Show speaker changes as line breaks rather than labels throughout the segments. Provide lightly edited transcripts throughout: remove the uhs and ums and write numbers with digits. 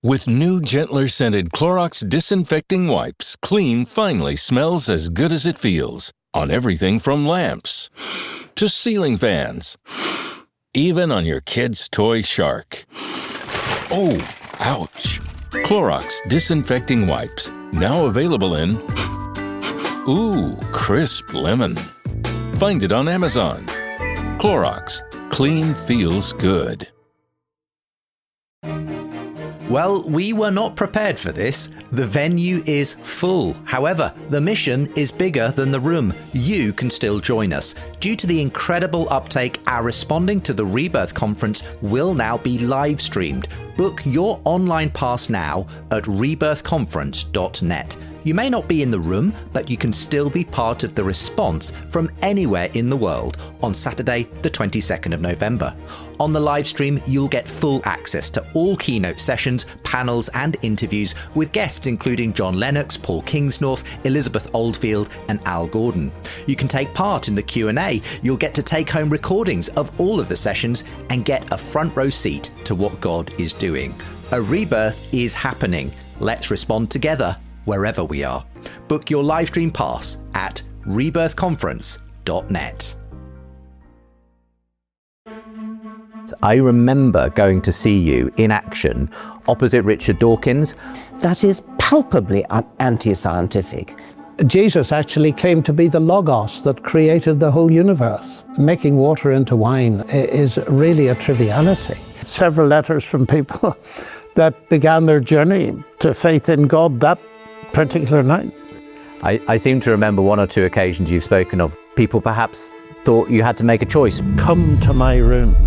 With new, gentler scented Clorox disinfecting wipes, clean finally smells as good as it feels. On everything from lamps to ceiling fans. Even on your kid's toy shark. Oh, ouch. Clorox disinfecting wipes. Now available in crisp lemon. Find it on Amazon. Clorox. Clean feels good.
Well, we were not prepared for this. The venue is full. However, the mission is bigger than the room. You can still join us. Due to the incredible uptake, our Responding to the Rebirth conference will now be live streamed. Book your online pass now at rebirthconference.net. You may not be in the room, but you can still be part of the response from anywhere in the world on Saturday, the 22nd of November. On the live stream, you'll get full access to all keynote sessions, panels and interviews with guests including John Lennox, Paul Kingsnorth, Elizabeth Oldfield and Al Gordon. You can take part in the Q&A. You'll get to take home recordings of all of the sessions and get a front row seat to what God is doing. A rebirth is happening. Let's respond together wherever we are. Book your live stream pass at rebirthconference.net. I remember going to see you in action opposite Richard Dawkins.
That is palpably anti-scientific.
Jesus actually claimed to be the Logos that created the whole universe. Making water into wine is really a triviality. Several letters from people that began their journey to faith in God that particular night.
I seem to remember one or two occasions you've spoken of. People perhaps thought you had to make a choice.
Come to my room.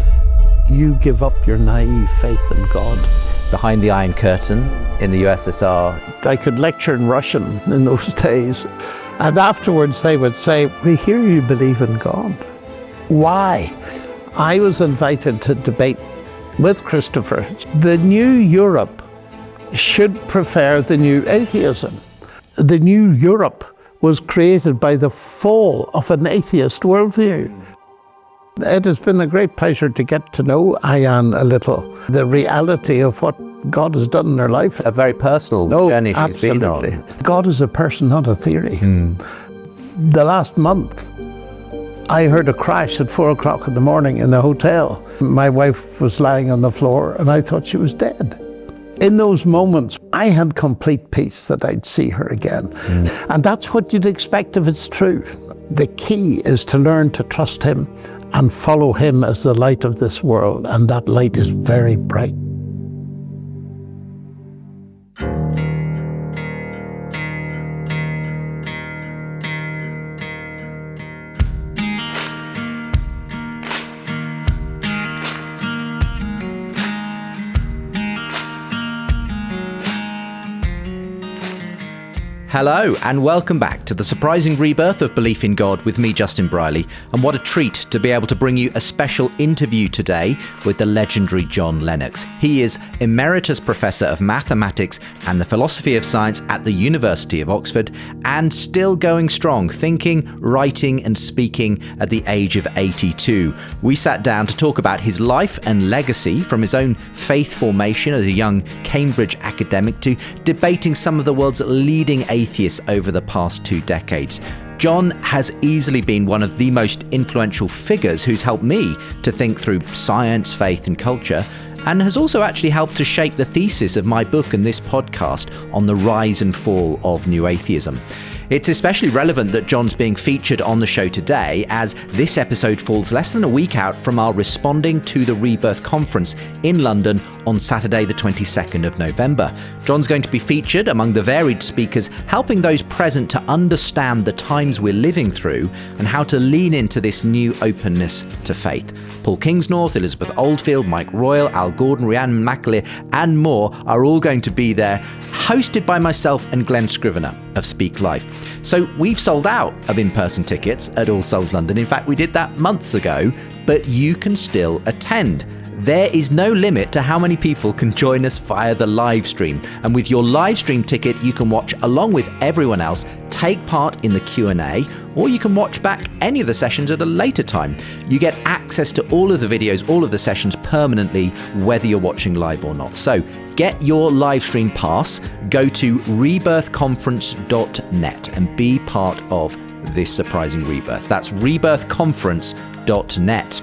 You give up your naive faith in God.
Behind the Iron Curtain in the USSR.
I could lecture in Russian in those days. And afterwards they would say, we hear you believe in God. Why? I was invited to debate with Christopher. The new Europe should prefer the new atheism. The new Europe was created by the fall of an atheist worldview. It has been a great pleasure to get to know Ayan a little, the reality of what God has done in her life.
A very personal journey she's been on.
God is a person, not a theory. The last month, I heard a crash at 4 o'clock in the morning in a hotel. My wife was lying on the floor and I thought she was dead. In those moments, I had complete peace that I'd see her again. And that's what you'd expect if it's true. The key is to learn to trust him and follow him as the light of this world, and that light is very bright.
Hello and welcome back to the surprising rebirth of belief in God with me, Justin Brierley. And what a treat to be able to bring you a special interview today with the legendary John Lennox. He is Emeritus Professor of Mathematics and the Philosophy of Science at the University of Oxford and still going strong, thinking, writing and speaking at the age of 82. We sat down to talk about his life and legacy, from his own faith formation as a young Cambridge academic to debating some of the world's leading atheists over the past 2 decades. John has easily been one of the most influential figures who's helped me to think through science, faith and culture, and has also actually helped to shape the thesis of my book and this podcast on the rise and fall of new atheism. It's especially relevant that John's being featured on the show today, as this episode falls less than a week out from our Responding to the Rebirth conference in London on Saturday the 22nd of November. John's going to be featured among the varied speakers, helping those present to understand the times we're living through and how to lean into this new openness to faith. Paul Kingsnorth, Elizabeth Oldfield, Mike Royal, Al Gordon, Rhiannon McAleer and more are all going to be there, hosted by myself and Glenn Scrivener of Speak Live. So we've sold out of in-person tickets at All Souls London. In fact, we did that months ago, but you can still attend. There is no limit to how many people can join us via the live stream. And with your live stream ticket, you can watch along with everyone else take part in the Q&A, or you can watch back any of the sessions at a later time. You get access to all of the videos, all of the sessions permanently, whether you're watching live or not. So get your live stream pass, go to rebirthconference.net and be part of this surprising rebirth. That's rebirthconference.net.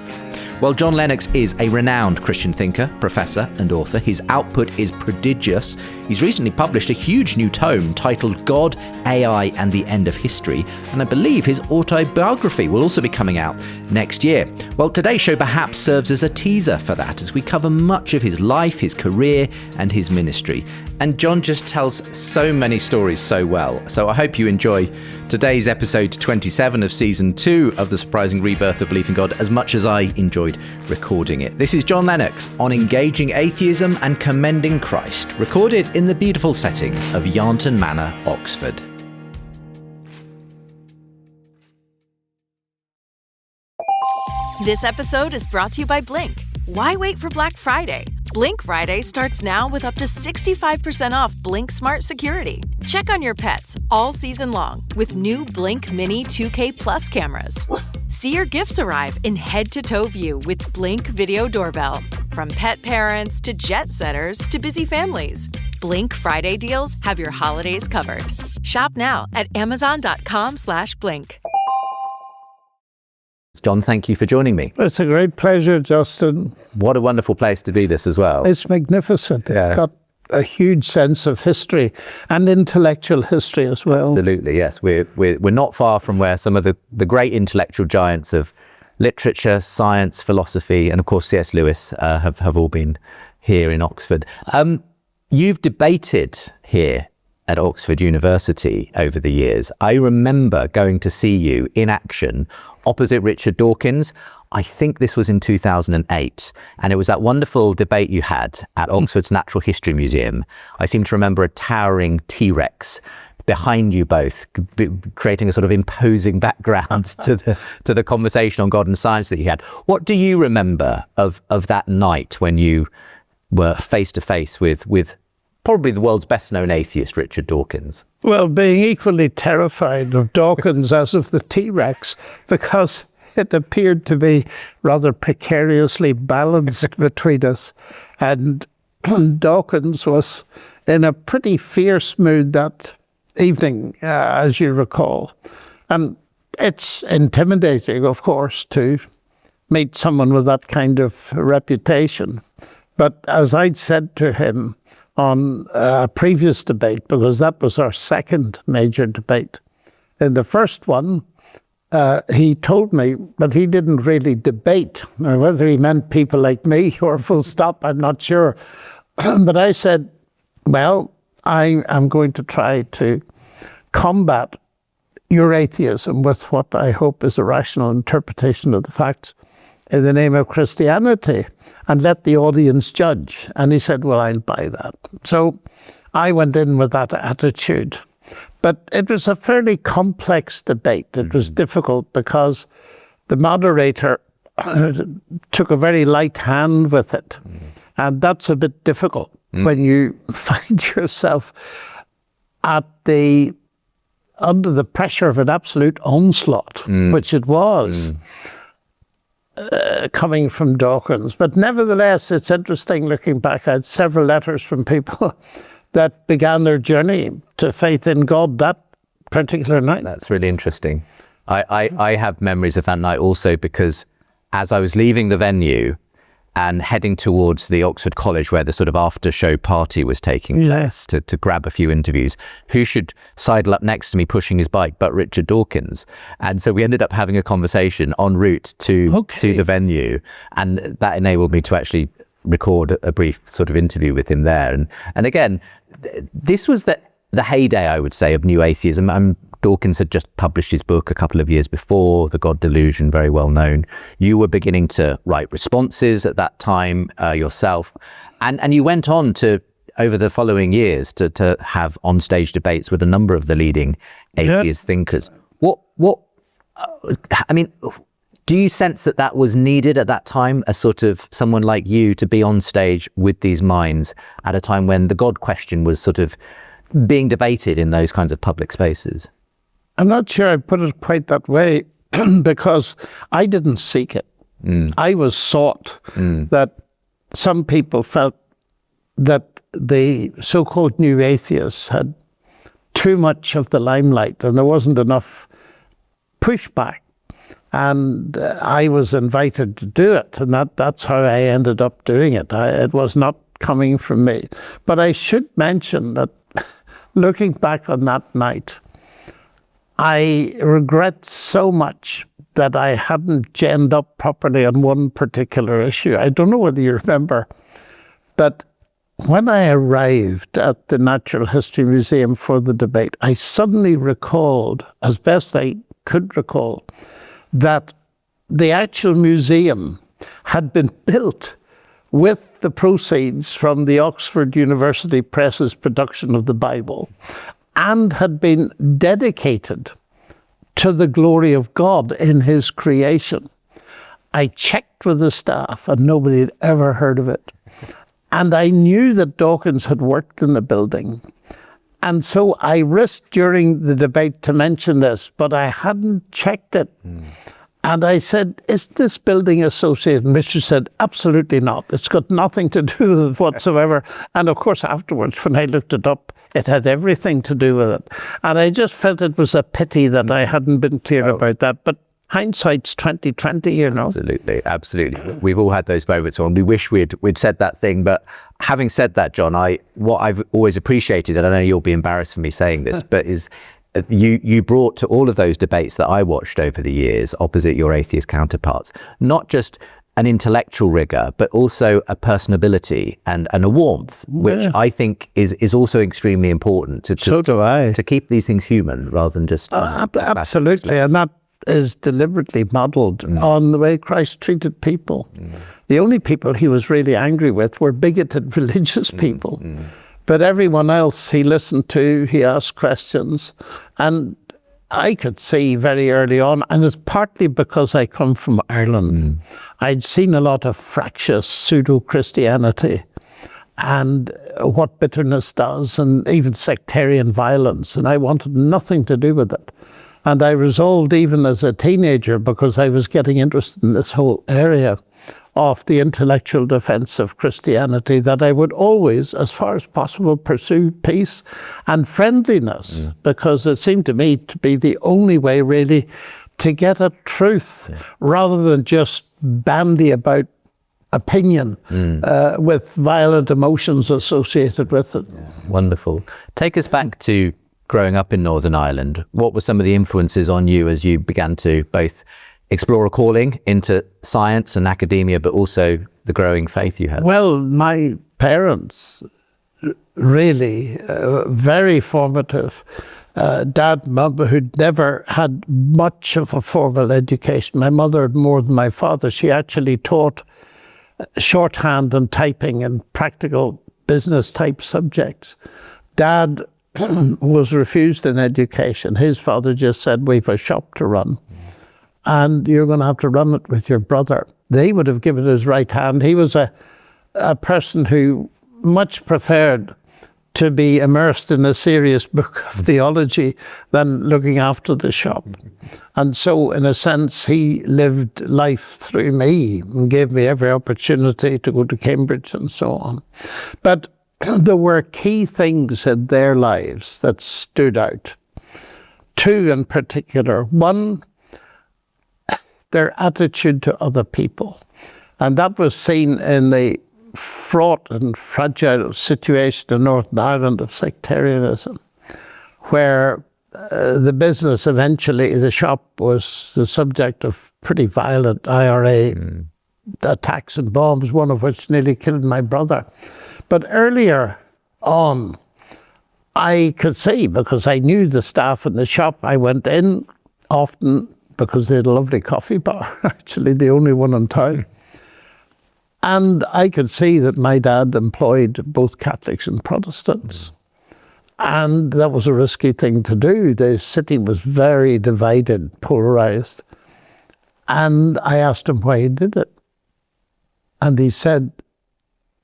Well, John Lennox is a renowned Christian thinker, professor and author. His output is prodigious. He's recently published a huge new tome titled God, AI and the End of History, and I believe his autobiography will also be coming out next year. Well, today's show perhaps serves as a teaser for that, as we cover much of his life, his career and his ministry. And John just tells so many stories so well. So I hope you enjoy today's episode 27 of season 2 of The Surprising Rebirth of Belief in God as much as I enjoyed recording it. This is John Lennox on engaging atheism and commending Christ, recorded in the beautiful setting of Yarnton Manor, Oxford.
This episode is brought to you by Blink. Why wait for Black Friday? Blink Friday starts now with up to 65% off Blink Smart Security. Check on your pets all season long with new Blink Mini 2K Plus cameras. See your gifts arrive in head-to-toe view with Blink Video Doorbell. From pet parents to jet setters to busy families, Blink Friday deals have your holidays covered. Shop now at amazon.com/blink.
John, thank you for joining me.
It's a great pleasure, Justin.
What a wonderful place to be this as well.
It's magnificent.
Yeah.
It's got a huge sense of history and intellectual history as well.
Absolutely, yes. We're not far from where some of the great intellectual giants of literature, science, philosophy, and of course C.S. Lewis have all been here in Oxford. You've debated here at Oxford University over the years. I remember going to see you in action opposite Richard Dawkins. I think this was in 2008, and it was that wonderful debate you had at Oxford's Natural History Museum. I seem to remember a towering T-Rex behind you both, creating a sort of imposing background to the conversation on God and science that you had. What do you remember of that night when you were face to face with probably the world's best known atheist, Richard Dawkins?
Well, being equally terrified of Dawkins as of the T-Rex, because it appeared to be rather precariously balanced between us. And Dawkins was in a pretty fierce mood that evening, as you recall. And it's intimidating, of course, to meet someone with that kind of reputation. But as I'd said to him on a previous debate, because that was our second major debate, in the first one, he told me that he didn't really debate. Now, whether he meant people like me or full stop, I'm not sure. But I said, well, I am going to try to combat your atheism with what I hope is a rational interpretation of the facts in the name of Christianity, and let the audience judge. And he said, well, I'll buy that. So I went in with that attitude. But it was a fairly complex debate. It was difficult because the moderator took a very light hand with it. And that's a bit difficult when you find yourself under the pressure of an absolute onslaught, which it was. Coming from Dawkins. But nevertheless, it's interesting looking back. I had several letters from people that began their journey to faith in God that particular night.
That's really interesting. I have memories of that night also, because as I was leaving the venue and heading towards the Oxford College where the sort of after show party was taking place to grab a few interviews, who should sidle up next to me pushing his bike but Richard Dawkins. And so we ended up having a conversation en route to the venue, and that enabled me to actually record a brief sort of interview with him there. And again, this was the heyday, I would say, of new atheism. Dawkins had just published his book a couple of years before, The God Delusion, very well known. You were beginning to write responses at that time yourself. And you went on to, over the following years, to have on-stage debates with a number of the leading atheist thinkers. Do you sense that was needed at that time, a sort of someone like you to be on stage with these minds at a time when the God question was sort of being debated in those kinds of public spaces?
I'm not sure I put it quite that way because I didn't seek it. I was sought. That some people felt that the so-called new atheists had too much of the limelight and there wasn't enough pushback. And I was invited to do it, and that's how I ended up doing it. It was not coming from me. But I should mention that looking back on that night, I regret so much that I hadn't genned up properly on one particular issue. I don't know whether you remember, but when I arrived at the Natural History Museum for the debate, I suddenly recalled, as best I could recall, that the actual museum had been built with the proceeds from the Oxford University Press's production of the Bible and had been dedicated to the glory of God in his creation. I checked with the staff and nobody had ever heard of it. And I knew that Dawkins had worked in the building. And so I risked during the debate to mention this, but I hadn't checked it. And I said, is this building associated? And Richard said, absolutely not. It's got nothing to do with it whatsoever. And of course, afterwards, when I looked it up, it had everything to do with it. And I just felt it was a pity that I hadn't been clear about that. But hindsight's 2020, you know.
Absolutely. We've all had those moments when we wish we'd said that thing. But having said that, John, what I've always appreciated, and I know you'll be embarrassed for me saying this, but is you brought to all of those debates that I watched over the years opposite your atheist counterparts, not just an intellectual rigor, but also a personability and a warmth, which I think is also extremely important to keep these things human rather than just...
absolutely, and that is deliberately modelled on the way Christ treated people. The only people he was really angry with were bigoted religious people. But everyone else he listened to, he asked questions. And I could see very early on, and it's partly because I come from Ireland. I'd seen a lot of fractious pseudo-Christianity and what bitterness does, and even sectarian violence, and I wanted nothing to do with it. And I resolved even as a teenager, because I was getting interested in this whole area of the intellectual defense of Christianity, that I would always, as far as possible, pursue peace and friendliness, because it seemed to me to be the only way really to get at truth, rather than just bandy about opinion with violent emotions associated with it.
Wonderful. Take us back to growing up in Northern Ireland. What were some of the influences on you as you began to both explore a calling into science and academia, but also the growing faith you had?
Well, my parents, really very formative. Dad, Mum, who'd never had much of a formal education. My mother had more than my father. She actually taught shorthand and typing and practical business type subjects. Dad was refused an education. His father just said, we've a shop to run, and you're going to have to run it with your brother. They would have given his right hand. He was a person who much preferred to be immersed in a serious book of theology than looking after the shop. And so, in a sense, he lived life through me and gave me every opportunity to go to Cambridge and so on. But there were key things in their lives that stood out. Two in particular. One, their attitude to other people. And that was seen in the fraught and fragile situation in Northern Ireland of sectarianism, where the business eventually, the shop, was the subject of pretty violent IRA attacks and bombs, one of which nearly killed my brother. But earlier on, I could see, because I knew the staff in the shop, I went in often because they had a lovely coffee bar, actually the only one in town. And I could see that my dad employed both Catholics and Protestants. And that was a risky thing to do. The city was very divided, polarized. And I asked him why he did it. And he said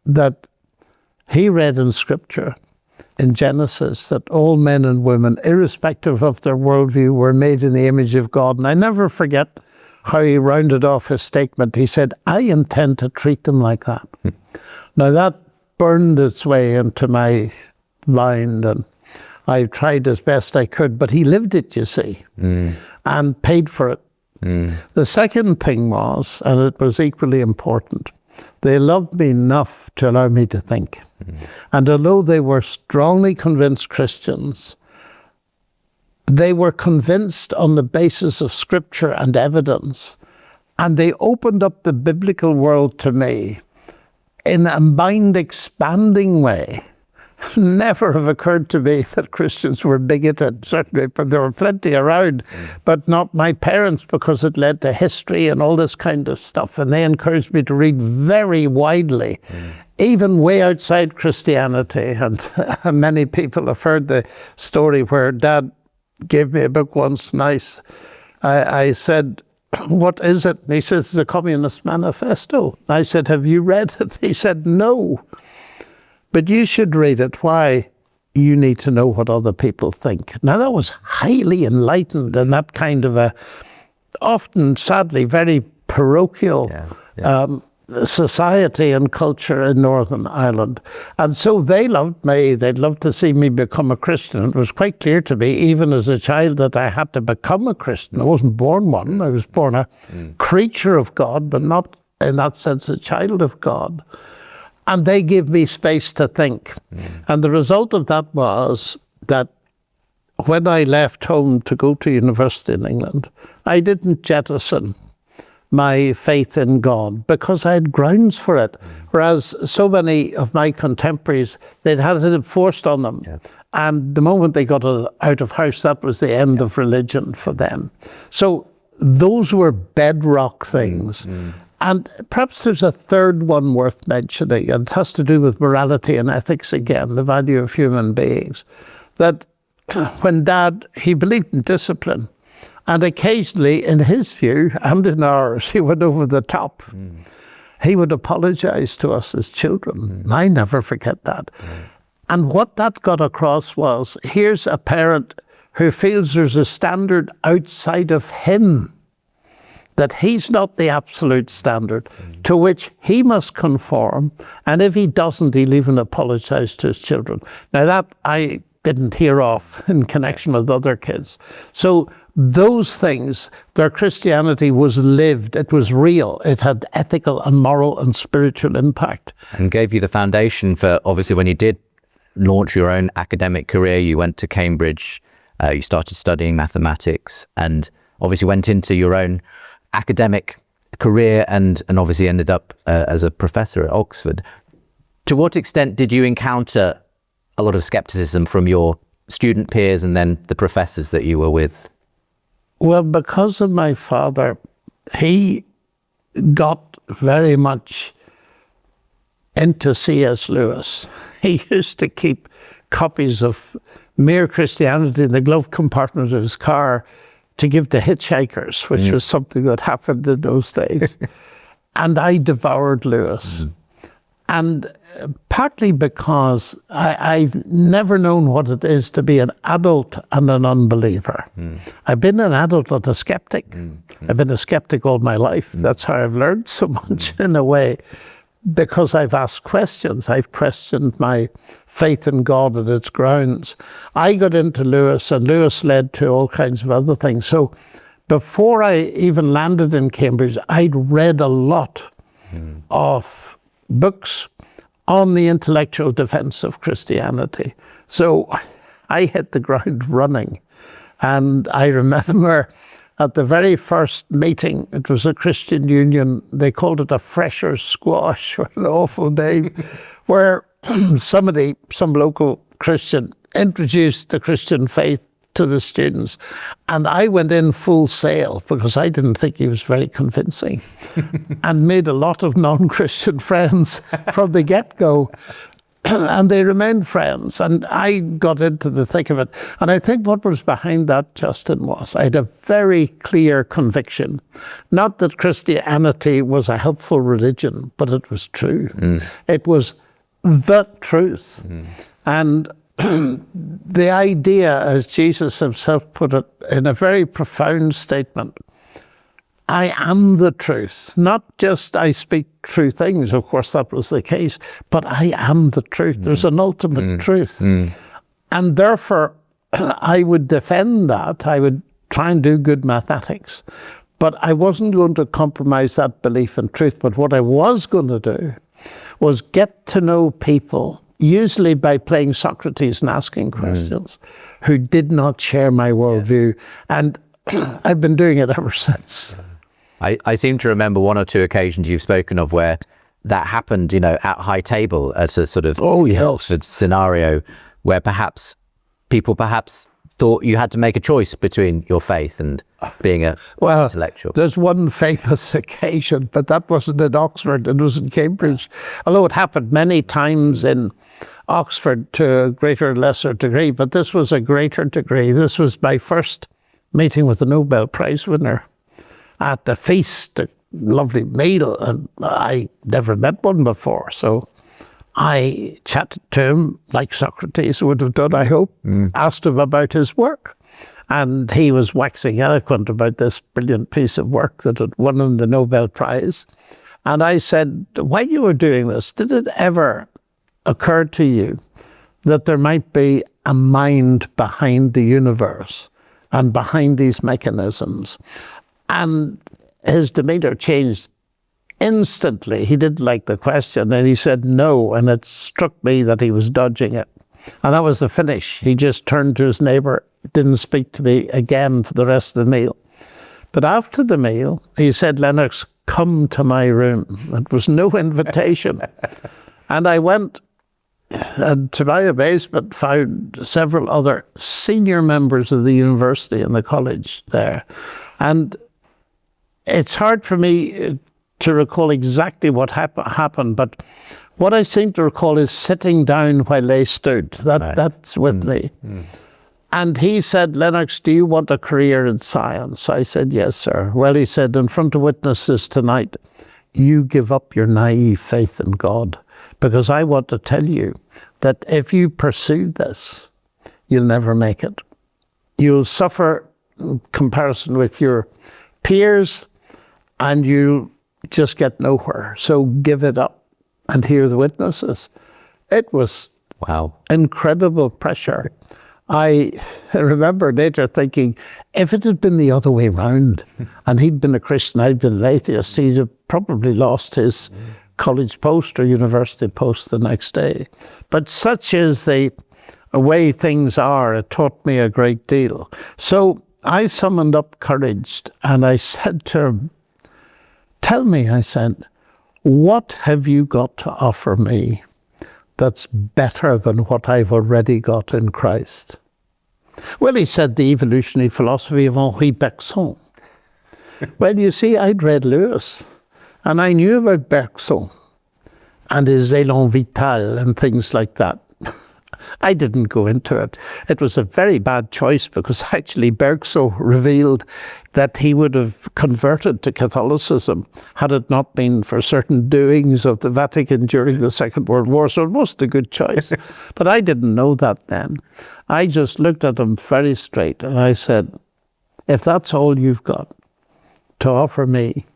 that he read in Scripture, in Genesis that all men and women, irrespective of their worldview, were made in the image of God. And I never forget how he rounded off his statement. He said, I intend to treat them like that. Now that burned its way into my mind, and I tried as best I could, but he lived it, you see, and paid for it. The second thing was, and it was equally important, they loved me enough to allow me to think. And although they were strongly convinced Christians, they were convinced on the basis of scripture and evidence, and they opened up the biblical world to me in a mind-expanding way. Never have occurred to me that Christians were bigoted, certainly, but there were plenty around, but not my parents, because it led to history and all this kind of stuff, and they encouraged me to read very widely, even way outside Christianity. And many people have heard the story where Dad gave me a book once, nice. I said, what is it? And he says, it's a Communist Manifesto. I said, have you read it? He said, no. But you should read it. Why? You need to know what other people think. Now, that was highly enlightened in that kind of a, often, sadly, very parochial society and culture in Northern Ireland. And so they loved me. They'd love to see me become a Christian. It was quite clear to me, even as a child, that I had to become a Christian. I wasn't born one. I was born a creature of God, but not in that sense a child of God. And they gave me space to think. And the result of that was that when I left home to go to university in England, I didn't jettison my faith in God because I had grounds for it. Whereas so many of my contemporaries, they'd had it forced on them. And the moment they got out of house, that was the end of religion for them. So those were bedrock things. And perhaps there's a third one worth mentioning, and it has to do with morality and ethics again, the value of human beings. That when Dad, he believed in discipline, and occasionally, in his view, and in ours, he went over the top. He would apologize to us as children. I never forget that. And what that got across was, here's a parent who feels there's a standard outside of him, that he's not the absolute standard to which he must conform, and if he doesn't, he'll even apologize to his children. Now that I didn't hear of in connection with other kids. So those things, their Christianity was lived, it was real, it had ethical and moral and spiritual impact.
And gave you the foundation for, obviously, when you did launch your own academic career, you went to Cambridge, you started studying mathematics, and obviously went into your own academic career and obviously ended up as a professor at Oxford. To what extent did you encounter a lot of skepticism from your student peers and then the professors that you were with?
Well, because of my father, he got very much into C.S. Lewis. He used to keep copies of Mere Christianity in the glove compartment of his car to give to hitchhikers, which was something that happened in those days. And I devoured Lewis. And partly because I've never known what it is to be an adult and an unbeliever. I've been an adult and a skeptic. I've been a skeptic all my life. That's how I've learned so much in a way, because I've asked questions. I've questioned my faith in God and its grounds. I got into Lewis, and Lewis led to all kinds of other things. So before I even landed in Cambridge, I'd read a lot of books on the intellectual defense of Christianity. So I hit the ground running. And I remember at the very first meeting, it was a Christian Union, they called it a freshers' squash, what an awful name, where some local Christian introduced the Christian faith to the students. And I went in full sail because I didn't think he was very convincing and made a lot of non-Christian friends from the get-go. And they remained friends. And I got into the thick of it. And I think what was behind that, Justin, was I had a very clear conviction. Not that Christianity was a helpful religion, but it was true. It was the truth. And the idea, as Jesus himself put it in a very profound statement, I am the truth. Not just I speak true things, of course that was the case, but I am the truth. There's an ultimate truth. And therefore, I would defend that. I would try and do good mathematics. But I wasn't going to compromise that belief in truth. But what I was going to do was get to know people, usually by playing Socrates and asking questions, who did not share my worldview. And I've been doing it ever since.
I seem to remember one or two occasions you've spoken of where that happened, you know, at high table as a sort of scenario where perhaps people thought you had to make a choice between your faith and being a intellectual.
There's one famous occasion, but that wasn't in Oxford, it was in Cambridge. Although it happened many times in Oxford to a greater or lesser degree, but this was a greater degree. This was my first meeting with a Nobel Prize winner at a feast, a lovely meal, and I never met one before. So I chatted to him like Socrates would have done, I hope, asked him about his work. And he was waxing eloquent about this brilliant piece of work that had won him the Nobel Prize. And I said, while you were doing this, did it ever occur to you that there might be a mind behind the universe and behind these mechanisms? And his demeanor changed instantly. He didn't like the question and he said no, and it struck me that he was dodging it. And that was the finish. He just turned to his neighbour, didn't speak to me again for the rest of the meal. But after the meal, he said, "Lennox, come to my room." It was no invitation. And I went, and to my amazement, found several other senior members of the university and the college there. And it's hard for me to recall exactly what happened, but what I seem to recall is sitting down while they stood. That's with me. And he said, "Lennox, do you want a career in science?" I said, "Yes, sir." Well, he said, "In front of witnesses tonight, you give up your naive faith in God, because I want to tell you that if you pursue this, you'll never make it. You'll suffer in comparison with your peers, and you just get nowhere. So give it up and hear the witnesses." It was incredible pressure. I remember later thinking, if it had been the other way round, and he'd been a Christian, I'd been an atheist, he'd have probably lost his college post or university post the next day. But such is the way things are. It taught me a great deal. So I summoned up courage and I said to him, "Tell me," I said, "what have you got to offer me that's better than what I've already got in Christ?" Well, he said, "The evolutionary philosophy of Henri Bergson." Well, you see, I'd read Lewis, and I knew about Bergson and his élan vital and things like that. I didn't go into it. It was a very bad choice because actually Bergson revealed that he would have converted to Catholicism had it not been for certain doings of the Vatican during the Second World War. So it wasn't a good choice. But I didn't know that then. I just looked at him very straight and I said, "If that's all you've got to offer me,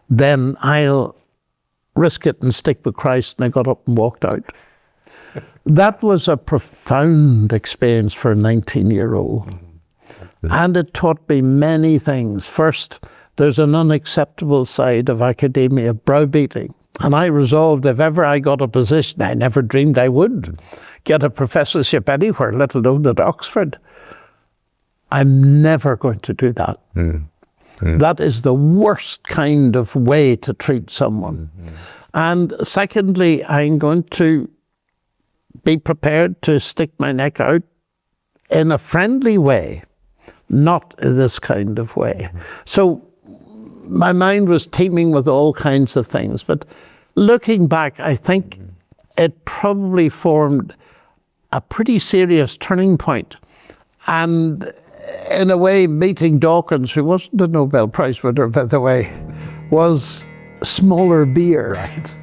then I'll risk it and stick with Christ." And I got up and walked out. That was a profound experience for a 19-year-old. And it taught me many things. First, there's an unacceptable side of academia, browbeating. And I resolved if ever I got a position, I never dreamed I would get a professorship anywhere, let alone at Oxford. I'm never going to do that. That is the worst kind of way to treat someone. And secondly, I'm going to be prepared to stick my neck out in a friendly way, not this kind of way. So my mind was teeming with all kinds of things. But looking back, I think it probably formed a pretty serious turning point. And in a way, meeting Dawkins, who wasn't a Nobel Prize winner, by the way, was smaller beer.
Right.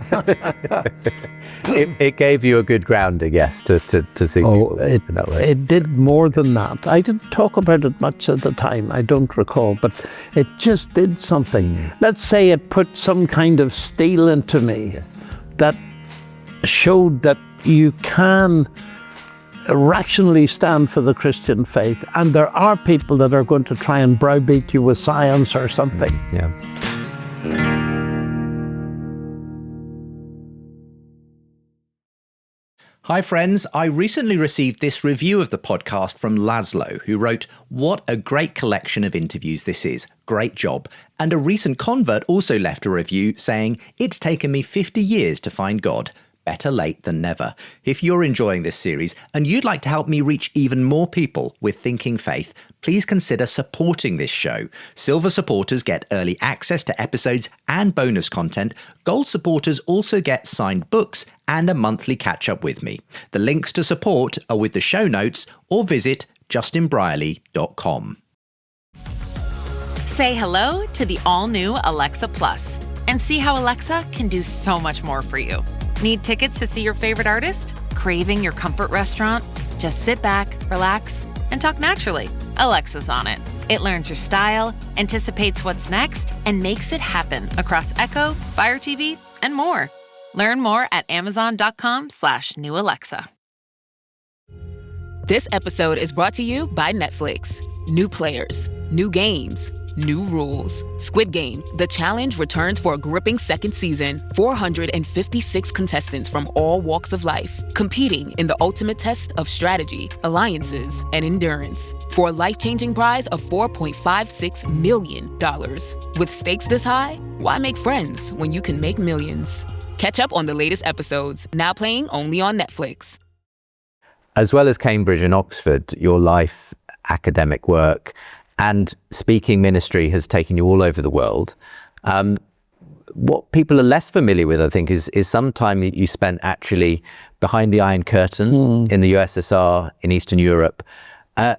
It gave you a good ground, I guess, to see people that way.
It did more than that. I didn't talk about it much at the time, I don't recall, but it just did something. Let's say it put some kind of steel into me that showed that you can rationally stand for the Christian faith, and there are people that are going to try and browbeat you with science or something.
Yeah. Hi friends, I recently received this review of the podcast from Laszlo, who wrote, "What a great collection of interviews this is. Great job." And a recent convert also left a review saying, "It's taken me 50 years to find God. Better late than never." If you're enjoying this series and you'd like to help me reach even more people with thinking faith, please consider supporting this show. Silver supporters get early access to episodes and bonus content. Gold supporters also get signed books and a monthly catch-up with me. The links to support are with the show notes, or visit justinbrierley.com.
Say hello to the all-new Alexa Plus and see how Alexa can do so much more for you. Need tickets to see your favorite artist? Craving your comfort restaurant? Just sit back, relax, and talk naturally. Alexa's on it. It learns your style, anticipates what's next, and makes it happen across Echo, Fire TV, and more. Learn more at amazon.com/new Alexa.
This episode is brought to you by Netflix. New players, new games, new rules. Squid Game, The Challenge returns for a gripping second season. 456 contestants from all walks of life, competing in the ultimate test of strategy, alliances, and endurance. For a life-changing prize of $4.56 million. With stakes this high, why make friends when you can make millions? Catch up on the latest episodes, now playing only on Netflix.
As well as Cambridge and Oxford, your life, academic work, and speaking ministry has taken you all over the world. What people are less familiar with, I think, is some time that you spent actually behind the Iron Curtain in the USSR, in Eastern Europe,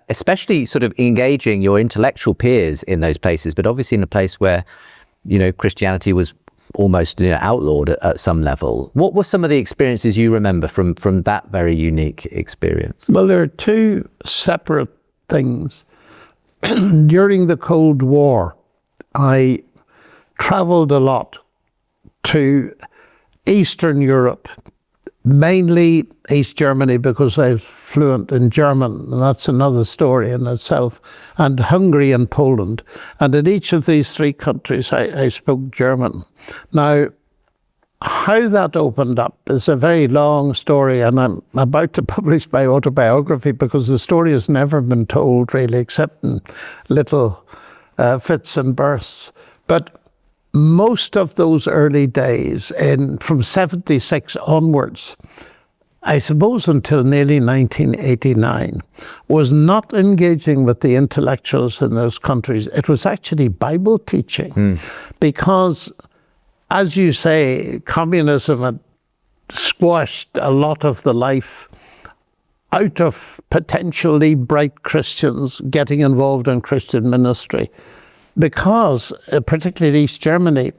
especially sort of engaging your intellectual peers in those places, but obviously in a place where, Christianity was almost outlawed at some level. What were some of the experiences you remember from that very unique experience?
Well, there are two separate things. During the Cold War, I traveled a lot to Eastern Europe, mainly East Germany, because I was fluent in German, and that's another story in itself, and Hungary and Poland. And in each of these three countries, I spoke German. Now, how that opened up is a very long story, and I'm about to publish my autobiography because the story has never been told really, except in little fits and bursts. But most of those early days, from 76 onwards, I suppose until nearly 1989, was not engaging with the intellectuals in those countries. It was actually Bible teaching, because, as you say, communism had squashed a lot of the life out of potentially bright Christians getting involved in Christian ministry. Because, particularly in East Germany,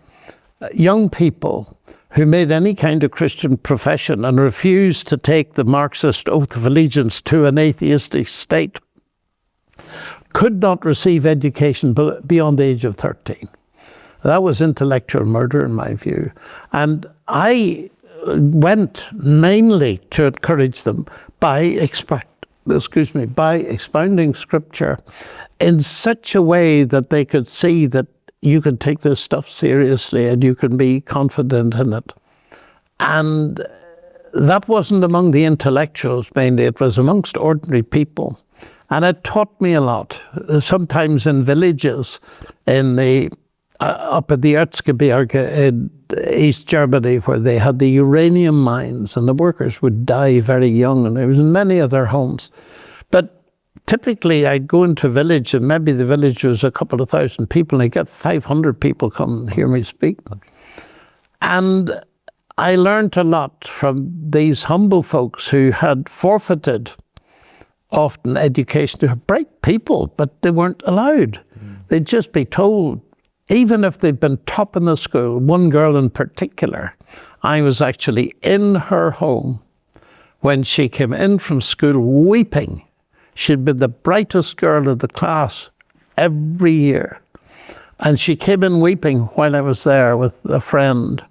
young people who made any kind of Christian profession and refused to take the Marxist oath of allegiance to an atheistic state could not receive education beyond the age of 13. That was intellectual murder in my view. And I went mainly to encourage them by expounding scripture in such a way that they could see that you can take this stuff seriously and you can be confident in it. And that wasn't among the intellectuals mainly, it was amongst ordinary people. And it taught me a lot. Sometimes in villages in up at the Erzgebirge in East Germany, where they had the uranium mines and the workers would die very young, and there was in many of their homes. But typically I'd go into a village and maybe the village was a couple of thousand people and I'd get 500 people come and hear me speak. And I learned a lot from these humble folks who had forfeited often education. They were bright people, but they weren't allowed. They'd just be told, even if they'd been top in the school, one girl in particular, I was actually in her home when she came in from school weeping. She'd been the brightest girl of the class every year. And she came in weeping while I was there with a friend.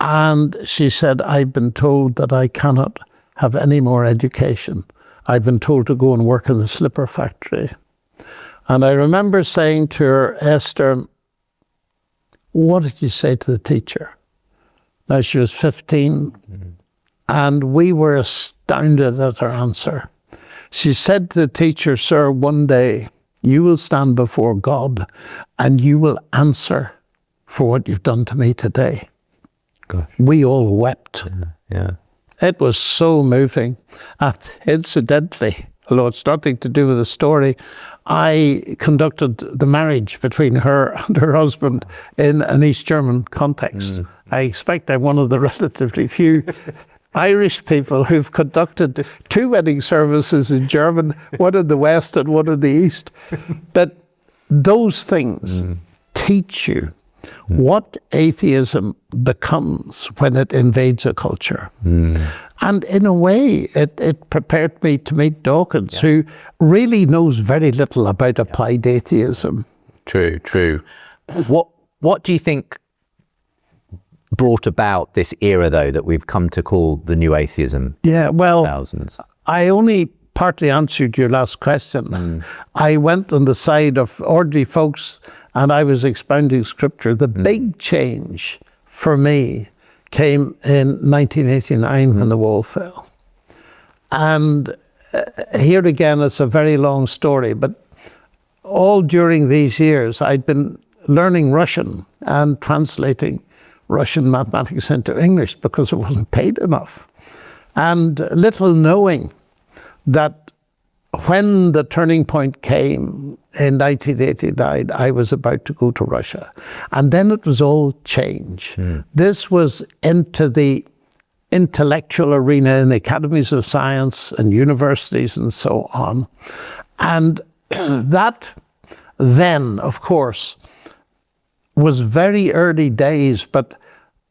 And she said, I've been told that I cannot have any more education. I've been told to go and work in the slipper factory. And I remember saying to her, Esther, what did you say to the teacher? Now she was 15, and we were astounded at her answer. She said to the teacher, sir, one day you will stand before God and you will answer for what you've done to me today.
Gosh.
We all wept.
Yeah.
It was so moving. And incidentally, although it's nothing to do with the story, I conducted the marriage between her and her husband in an East German context. I expect I'm one of the relatively few Irish people who've conducted 2 wedding services in German, one in the West and one in the East. But those things teach you what atheism becomes when it invades a culture. And in a way, it prepared me to meet Dawkins, who really knows very little about applied atheism.
True. What do you think brought about this era, though, that we've come to call the new atheism?
Yeah, well,
Thousands.
I only partly answered your last question. I went on the side of ordinary folks and I was expounding scripture. The big change for me came in 1989 when the wall fell. And here again, it's a very long story, but all during these years, I'd been learning Russian and translating Russian mathematics into English because it wasn't paid enough. And little knowing that when the turning point came in 1989, I was about to go to Russia. And then it was all change. This was into the intellectual arena in the academies of science and universities and so on. And that then, of course, was very early days, but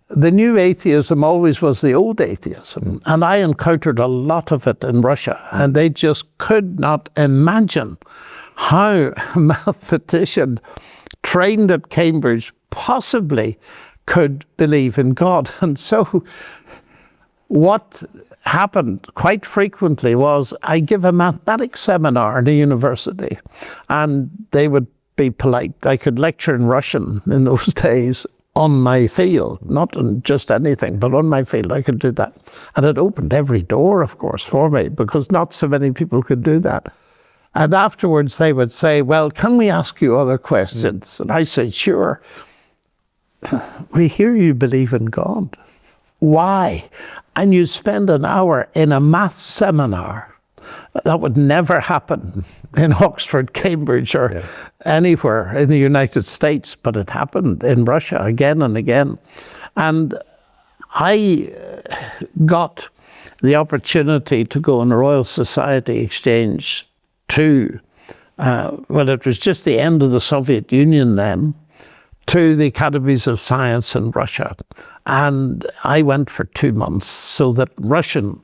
the new atheism always was the old atheism. And I encountered a lot of it in Russia, and they just could not imagine how a mathematician trained at Cambridge possibly could believe in God. And so what happened quite frequently was I give a mathematics seminar in a university, and they would be polite. I could lecture in Russian in those days on my field, not on just anything, but on my field I could do that. And it opened every door, of course, for me, because not so many people could do that. And afterwards they would say, well, can we ask you other questions? And I said, sure. We hear you believe in God. Why? And you spend an hour in a math seminar. That would never happen in Oxford, Cambridge, or anywhere in the United States, but it happened in Russia again and again. And I got the opportunity to go on a Royal Society exchange to, well, it was just the end of the Soviet Union then, to the academies of science in Russia. And I went for 2 months so that Russian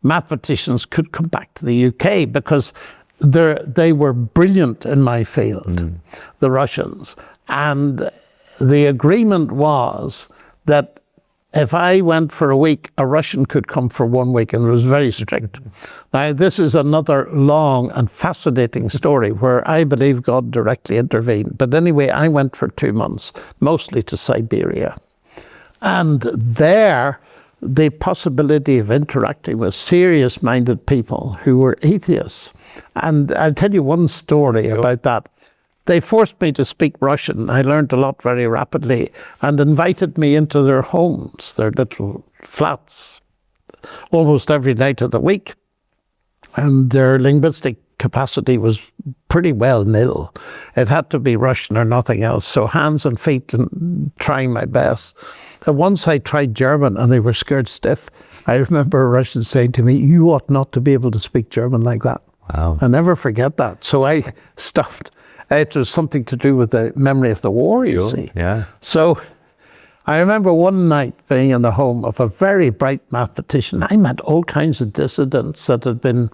mathematicians could come back to the UK, because they were brilliant in my field, the Russians. And the agreement was that if I went for a week, a Russian could come for 1 week, and it was very strict. Now, this is another long and fascinating story where I believe God directly intervened. But anyway, I went for 2 months, mostly to Siberia. And there, the possibility of interacting with serious-minded people who were atheists. And I'll tell you one story about that. They forced me to speak Russian. I learned a lot very rapidly, and invited me into their homes, their little flats, almost every night of the week. And their linguistic capacity was pretty well nil. It had to be Russian or nothing else. So hands and feet and trying my best. And once I tried German and they were scared stiff. I remember a Russian saying to me, you ought not to be able to speak German like that.
Wow.
I'll never forget that. So I stopped. It was something to do with the memory of the war, you see.
Yeah.
So I remember one night being in the home of a very bright mathematician. I met all kinds of dissidents that had been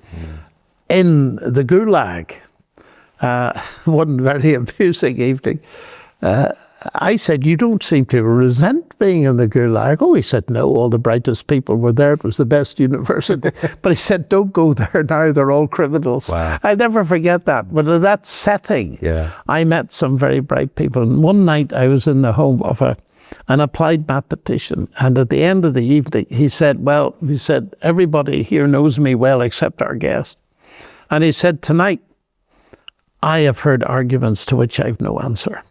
in the Gulag. One very amusing evening. I said, "You don't seem to resent being in the Gulag." Oh, he said, "No, all the brightest people were there. It was the best university." But he said, "Don't go there now. They're all criminals."
Wow.
I never forget that. But in that setting, I met some very bright people. And one night I was in the home of an applied mathematician. And at the end of the evening, he said, "Everybody here knows me well except our guest." And he said, "Tonight, I have heard arguments to which I have no answer.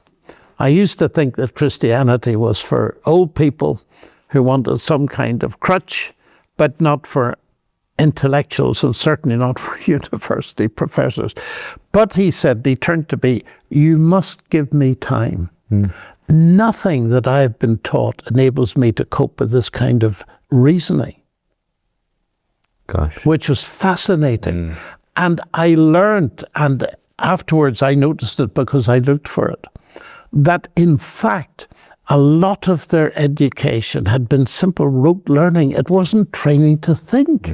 I used to think that Christianity was for old people who wanted some kind of crutch, but not for intellectuals and certainly not for university professors." But he said, he turned to me, "You must give me time. Nothing that I have been taught enables me to cope with this kind of reasoning."
Gosh.
Which was fascinating. And I learned, and afterwards I noticed it because I looked for it, that in fact, a lot of their education had been simple rote learning. It wasn't training to think.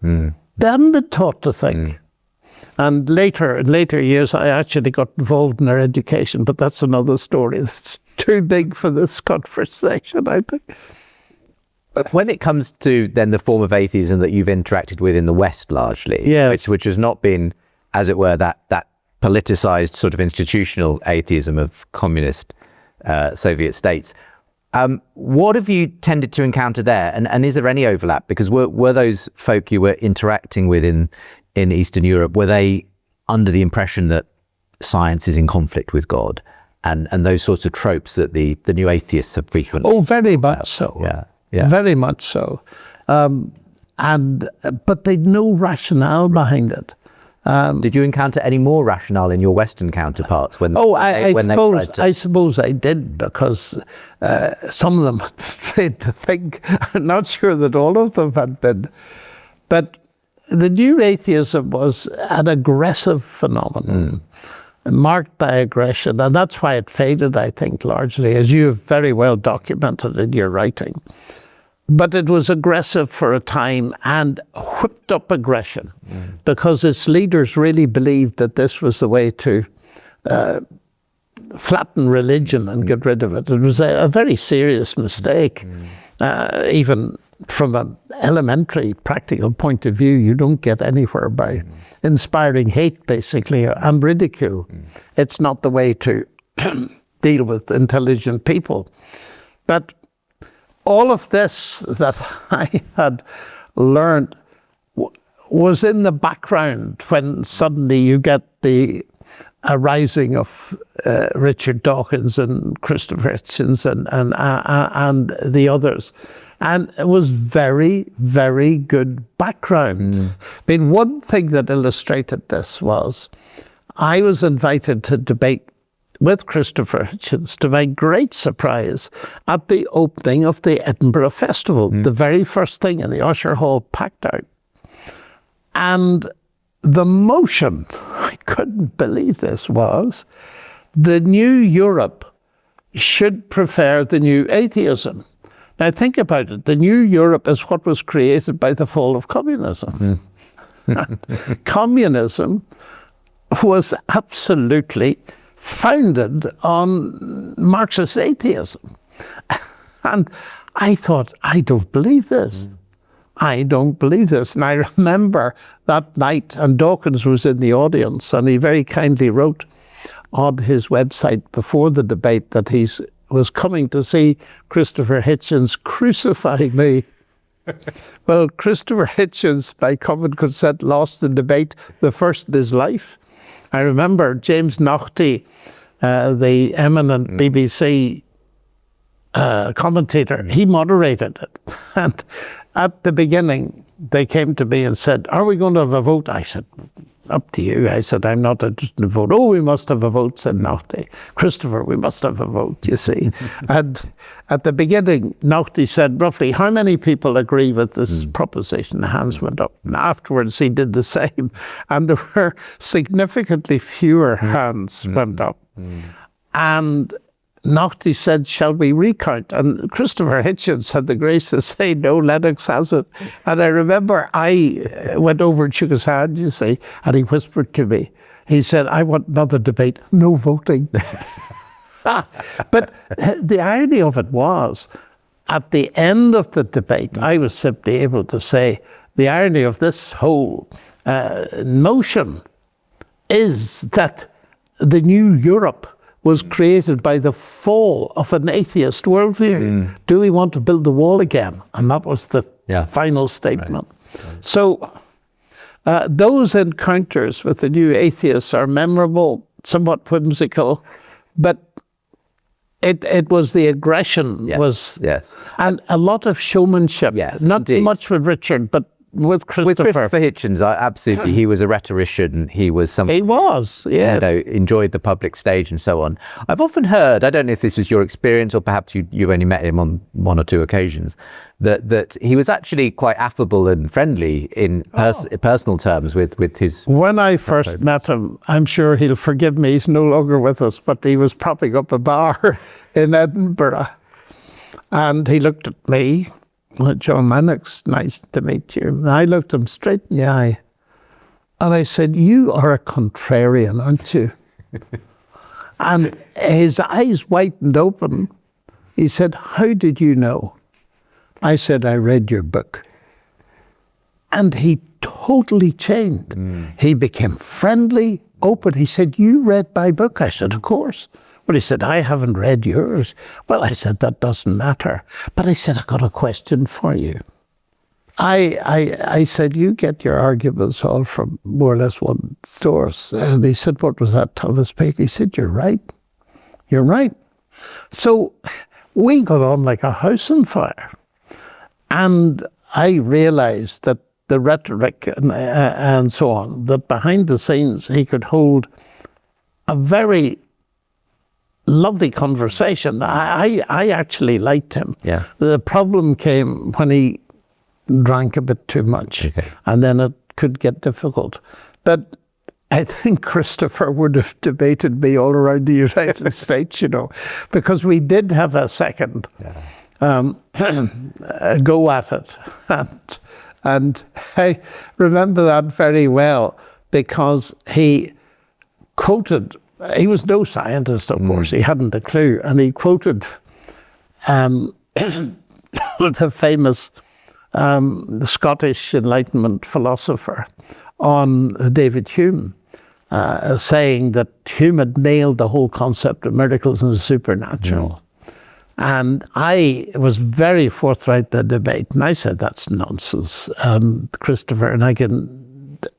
They hadn't been taught to think. And in later years, I actually got involved in their education, but that's another story. It's too big for this conversation, I think.
But when it comes to then the form of atheism that you've interacted with in the West largely, which has not been, as it were, that politicized sort of institutional atheism of communist Soviet states, what have you tended to encounter there? And is there any overlap? Because were those folk you were interacting with in Eastern Europe, were they under the impression that science is in conflict with God and those sorts of tropes that the new atheists have frequently?
Oh, very much so.
Yeah.
Very much so. But they'd no rationale behind it.
Did you encounter any more rationale in your Western counterparts
I suppose I did, because some of them had been trained to think. I'm not sure that all of them had been. But the new atheism was an aggressive phenomenon, marked by aggression, and that's why it faded, I think, largely, as you have very well documented in your writing. But it was aggressive for a time and whipped up aggression because its leaders really believed that this was the way to flatten religion and get rid of it. It was a very serious mistake. Even from an elementary practical point of view, you don't get anywhere by inspiring hate, basically, and ridicule. It's not the way to deal with intelligent people. But all of this that I had learned was in the background when suddenly you get the arising of Richard Dawkins and Christopher Hitchens and the others. And it was very, very good background. I mean, one thing that illustrated this was I was invited to debate with Christopher Hitchens, to my great surprise, at the opening of the Edinburgh Festival, the very first thing in the Usher Hall packed out. And the motion, I couldn't believe this, was the new Europe should prefer the new atheism. Now think about it, the new Europe is what was created by the fall of communism. Communism was absolutely founded on Marxist atheism. And I thought, I don't believe this. I don't believe this. And I remember that night, and Dawkins was in the audience, and he very kindly wrote on his website before the debate that he was coming to see Christopher Hitchens crucify me. Well, Christopher Hitchens, by common consent, lost the debate, the first in his life. I remember James Naughtie, the eminent BBC commentator, he moderated it. And at the beginning, they came to me and said, "Are we going to have a vote?" I said, up to you. I said, I'm not interested in a vote. Oh, we must have a vote, said Naughty. Christopher, we must have a vote, you see. And at the beginning, Naughty said, roughly, how many people agree with this proposition? The hands went up. And afterwards, he did the same. And there were significantly fewer hands went up. And Naughty said, shall we recount? And Christopher Hitchens had the grace to say, no, Lennox has it. And I remember I went over and shook his hand, you see, and he whispered to me, he said, I want another debate, no voting. But the irony of it was, at the end of the debate, I was simply able to say, the irony of this whole notion is that the new Europe was created by the fall of an atheist worldview. Do we want to build the wall again? And that was the final statement. Right. So those encounters with the new atheists are memorable, somewhat whimsical, but it was the aggression and a lot of showmanship. Yes, not so much with Richard, but with Christopher.
With Christopher Hitchens, absolutely. He was a rhetorician. He was somebody.
He was, yeah.
Enjoyed the public stage and so on. I've often heard, I don't know if this was your experience or perhaps you've only met him on one or two occasions, that he was actually quite affable and friendly in personal terms with his...
When I first met him, I'm sure he'll forgive me, he's no longer with us, but he was propping up a bar in Edinburgh. And he looked at me, John Lennox, nice to meet you. And I looked him straight in the eye and I said, you are a contrarian, aren't you? And his eyes whitened open. He said, how did you know? I said, I read your book. And he totally changed. He became friendly, open. He said, you read my book? I said, of course. But he said, I haven't read yours. Well, I said, that doesn't matter. But I said, I got a question for you. I said, you get your arguments all from more or less one source. And he said, what was that, Thomas Paine? He said, you're right. You're right. So we got on like a house on fire. And I realized that the rhetoric and so on, that behind the scenes he could hold a very lovely conversation. I actually liked him.
Yeah.
The problem came when he drank a bit too much, and then it could get difficult. But I think Christopher would have debated me all around the United States, you know, because we did have a second go at it. And I remember that very well because he quoted, he was no scientist, of course, he hadn't a clue, and he quoted the famous Scottish Enlightenment philosopher on David Hume, saying that Hume had nailed the whole concept of miracles and the supernatural. And I was very forthright in the debate, and I said, that's nonsense, Christopher, and I can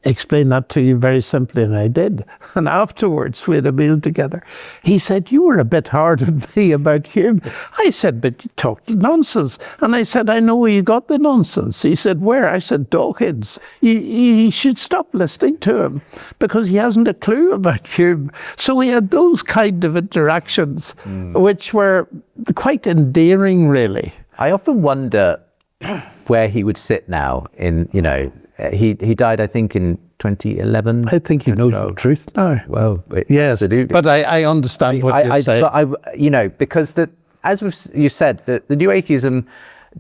explain that to you very simply, and I did. And afterwards, we had a meal together. He said, you were a bit hard on me about Hume. I said, but you talked nonsense. And I said, I know where you got the nonsense. He said, where? I said, Dawkins. You should stop listening to him because he hasn't a clue about Hume. So we had those kind of interactions, which were quite endearing, really.
I often wonder where he would sit now in, you know, he died, I think, in 2011.
I think he knows the truth now.
Well,
yes, but I understand what you're saying.
But you know, because as you said, the new atheism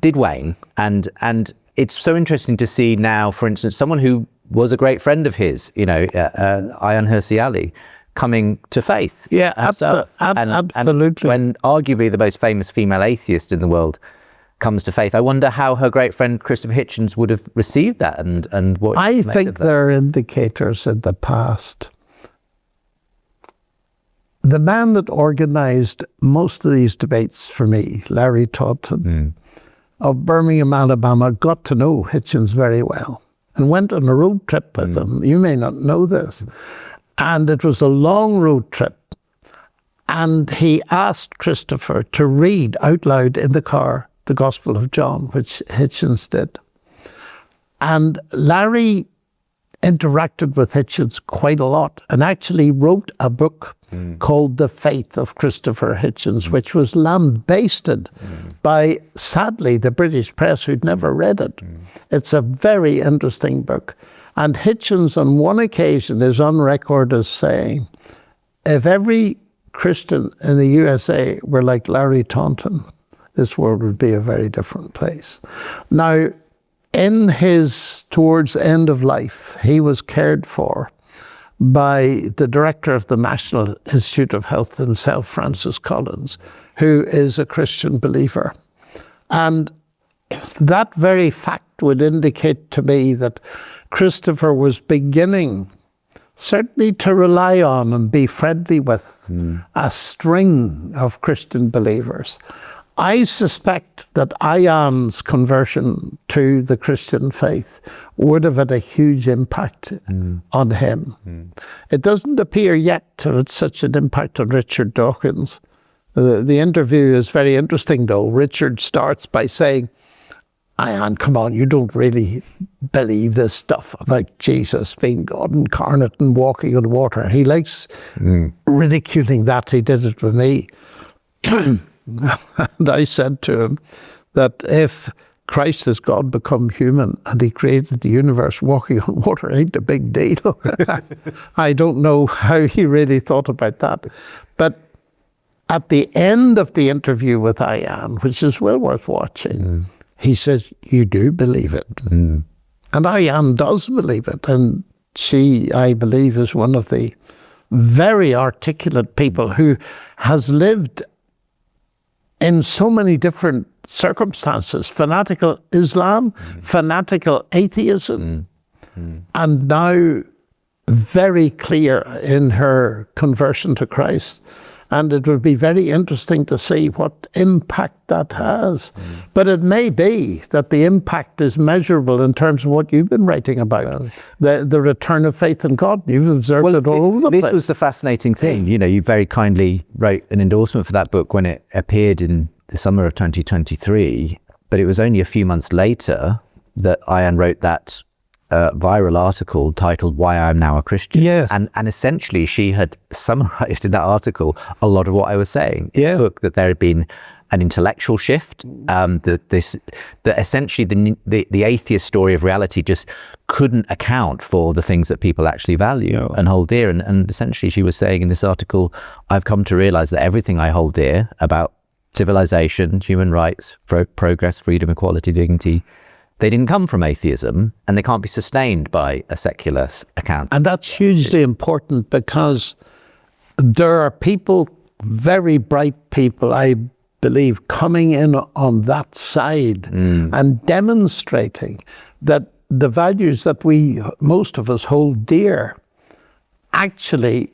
did wane, and it's so interesting to see now, for instance, someone who was a great friend of his, you know, Ayaan Hirsi Ali, coming to faith.
Yeah, absolutely.
And when arguably the most famous female atheist in the world comes to faith, I wonder how her great friend Christopher Hitchens would have received that and what
I think there are indicators in the past. The man that organised most of these debates for me, Larry Taunton, of Birmingham, Alabama, got to know Hitchens very well and went on a road trip with him. You may not know this. And it was a long road trip. And he asked Christopher to read out loud in the car the Gospel of John, which Hitchens did. And Larry interacted with Hitchens quite a lot and actually wrote a book called The Faith of Christopher Hitchens, which was lambasted by, sadly, the British press who'd never read it. It's a very interesting book. And Hitchens on one occasion is on record as saying, if every Christian in the USA were like Larry Taunton, this world would be a very different place. Now, in his towards end of life, he was cared for by the director of the National Institute of Health himself, Francis Collins, who is a Christian believer. And that very fact would indicate to me that Christopher was beginning certainly to rely on and be friendly with a string of Christian believers. I suspect that Ian's conversion to the Christian faith would have had a huge impact on him. It doesn't appear yet to have had such an impact on Richard Dawkins. The interview is very interesting, though. Richard starts by saying, Ian, come on, you don't really believe this stuff about Jesus being God incarnate and walking on water. He likes ridiculing that. He did it with me. And I said to him that if Christ is God become human and he created the universe, walking on water ain't a big deal. I don't know how he really thought about that. But at the end of the interview with Ian, which is well worth watching, he says, you do believe it. And Ian does believe it. And she, I believe, is one of the very articulate people who has lived in so many different circumstances, fanatical Islam, fanatical atheism, and now very clear in her conversion to Christ. And it would be very interesting to see what impact that has. But it may be that the impact is measurable in terms of what you've been writing about, the return of faith in God. You've observed it all over the place.
This was the fascinating thing. You know, you very kindly wrote an endorsement for that book when it appeared in the summer of 2023, but it was only a few months later that Ian wrote that viral article titled Why I'm Now a Christian.
Yes.
And essentially she had summarized in that article a lot of what I was saying.
Yeah.
Look, that there had been an intellectual shift, that essentially the atheist story of reality just couldn't account for the things that people actually value and hold dear. And essentially she was saying in this article, I've come to realize that everything I hold dear about civilization, human rights, progress, freedom, equality, dignity, they didn't come from atheism, and they can't be sustained by a secular account.
And that's hugely important because there are people, very bright people, I believe, coming in on that side and demonstrating that the values that most of us hold dear, actually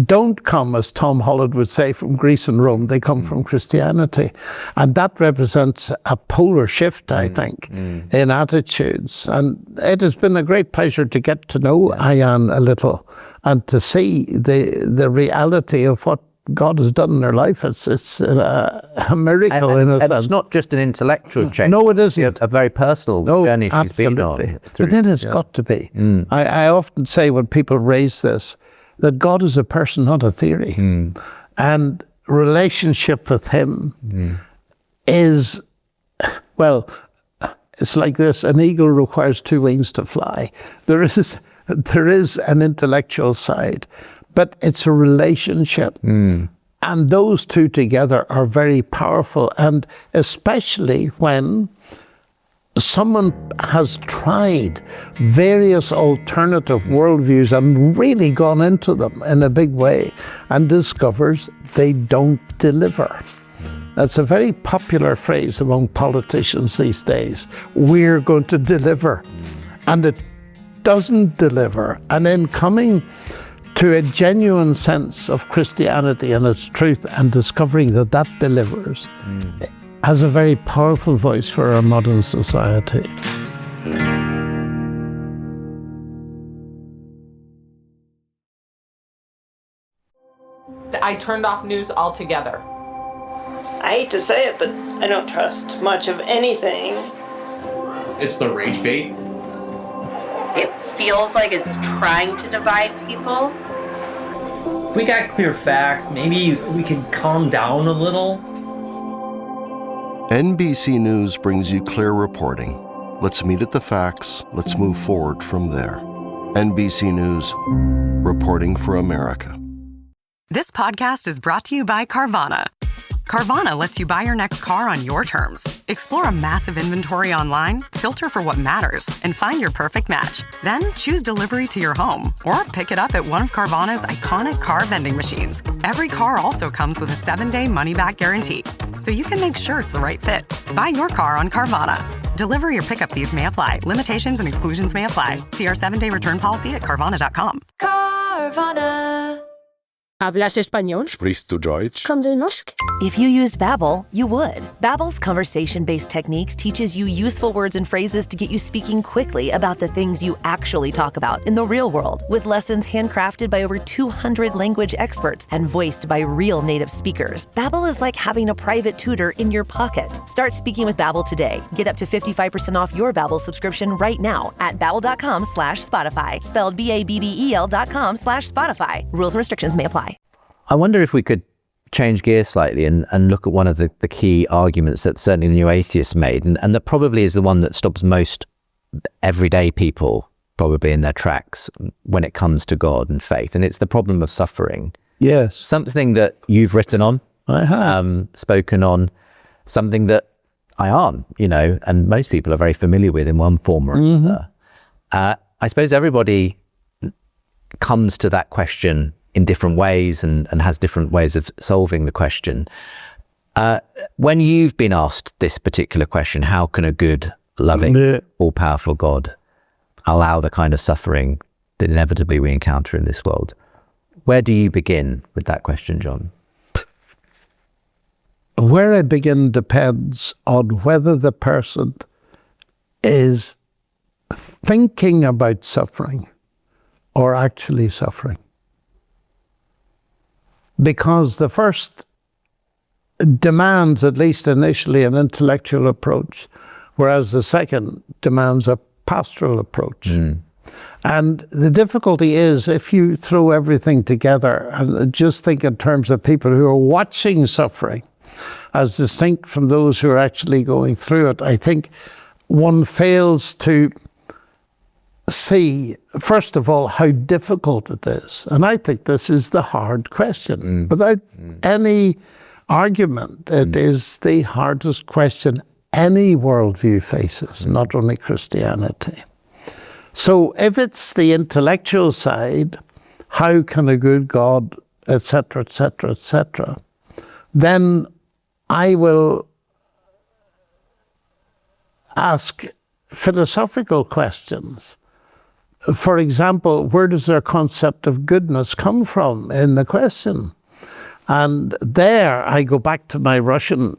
don't come, as Tom Holland would say, from Greece and Rome. They come from Christianity. And that represents a polar shift, I think, in attitudes. And it has been a great pleasure to get to know Ian a little and to see the reality of what God has done in her life. It's a miracle in a sense.
And it's not just an intellectual change.
No, it isn't.
A very personal journey she's been on.
But then it's got to be. I often say when people raise this, that God is a person, not a theory. And relationship with him is, well, it's like this. An eagle requires two wings to fly. There is an intellectual side, but it's a relationship. And those two together are very powerful. And especially when someone has tried various alternative worldviews and really gone into them in a big way and discovers they don't deliver. That's a very popular phrase among politicians these days. We're going to deliver. And it doesn't deliver. And in coming to a genuine sense of Christianity and its truth and discovering that delivers, has a very powerful voice for our modern society.
I turned off news altogether.
I hate to say it, but I don't trust much of anything.
It's the rage bait.
Yep.
feels like it's trying to divide people.
If we got clear facts, maybe we can calm down a little.
NBC News brings you clear reporting. Let's meet at the facts. Let's move forward from there. NBC News, reporting for America.
This podcast is brought to you by Carvana. Carvana lets you buy your next car on your terms. Explore a massive inventory online, filter for what matters, and find your perfect match. Then choose delivery to your home or pick it up at one of Carvana's iconic car vending machines. Every car also comes with a 7-day money-back guarantee, so you can make sure it's the right fit. Buy your car on Carvana. Delivery or pickup fees may apply. Limitations and exclusions may apply. See our 7-day return policy at Carvana.com.
Carvana. ¿Hablas español?
Sprichst du Deutsch?
Kan du norsk?
If you used Babbel, you would. Babbel's conversation-based techniques teaches you useful words and phrases to get you speaking quickly about the things you actually talk about in the real world, with lessons handcrafted by over 200 language experts and voiced by real native speakers. Babbel is like having a private tutor in your pocket. Start speaking with Babbel today. Get up to 55% off your Babbel subscription right now at babbel.com/Spotify. Spelled BABBEL.com/Spotify. Rules and restrictions may apply.
I wonder if we could change gears slightly and look at one of the key arguments that certainly the New Atheists made, and that probably is the one that stops most everyday people probably in their tracks when it comes to God and faith, and it's the problem of suffering.
Yes.
Something that you've written on,
I have.
Spoken on, something that I aren't, and most people are very familiar with in one form or another. I suppose everybody comes to that question in different ways and has different ways of solving the question. When you've been asked this particular question, how can a good, loving, all-powerful God allow the kind of suffering that inevitably we encounter in this world? Where do you begin with that question, John?
Where I begin depends on whether the person is thinking about suffering or actually suffering. Because the first demands, at least initially, an intellectual approach, whereas the second demands a pastoral approach. And the difficulty is, if you throw everything together and just think in terms of people who are watching suffering, as distinct from those who are actually going through it, I think one fails to see, first of all, how difficult it is. And I think this is the hard question. Without any argument, it is the hardest question any worldview faces, not only Christianity. So if it's the intellectual side, how can a good God, etc., etc., etc., then I will ask philosophical questions. For example, where does their concept of goodness come from in the question? And there I go back to my Russian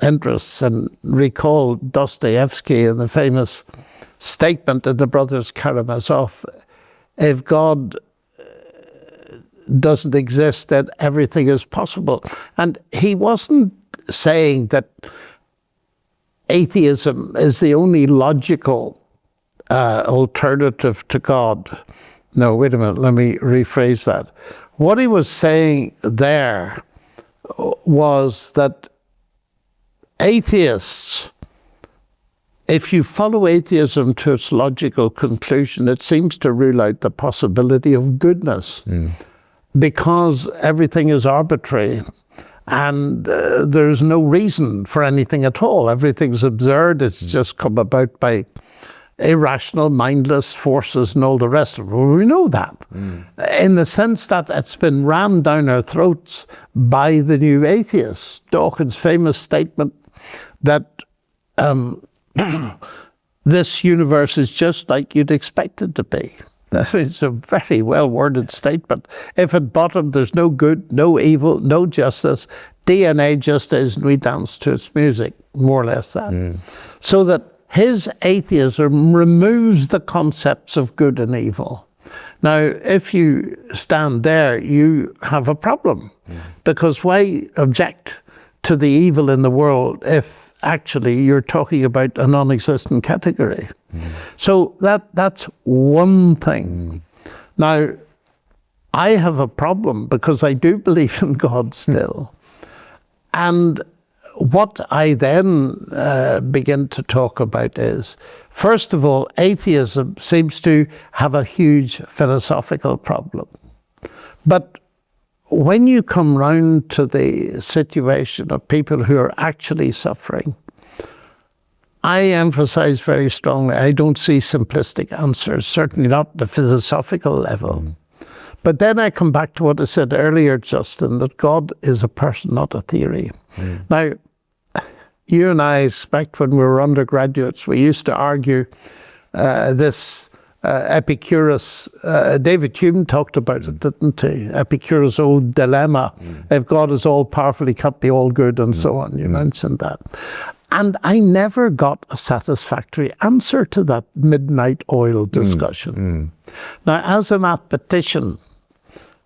interests and recall Dostoevsky and the famous statement of the brothers Karamazov: if God doesn't exist, then everything is possible. And he wasn't saying that atheism is the only logical alternative to God. No, wait a minute, let me rephrase that. What he was saying there was that atheists, if you follow atheism to its logical conclusion, it seems to rule out the possibility of goodness, because everything is arbitrary and there's no reason for anything at all. Everything's absurd. It's just come about by irrational, mindless forces and all the rest of it. Well, we know that. In the sense that it's been rammed down our throats by the new atheists. Dawkins' famous statement that this universe is just like you'd expect it to be. It's a very well-worded statement. If at bottom there's no good, no evil, no justice, DNA just is, and we dance to its music, more or less that. So that his atheism removes the concepts of good and evil. Now, if you stand there, you have a problem. Because why object to the evil in the world if actually you're talking about a non-existent category. So that's one thing. Now, I have a problem because I do believe in God still. And what I then begin to talk about is, first of all, atheism seems to have a huge philosophical problem. But when you come round to the situation of people who are actually suffering, I emphasize very strongly, I don't see simplistic answers, certainly not at the philosophical level. But then I come back to what I said earlier, Justin, that God is a person, not a theory. Now, you and I expect when we were undergraduates, we used to argue this Epicurus, David Hume talked about it, didn't he? Epicurus' old dilemma. If God is all powerful, he can't be all good, and so on. You mentioned that. And I never got a satisfactory answer to that midnight oil discussion. Now, as a mathematician,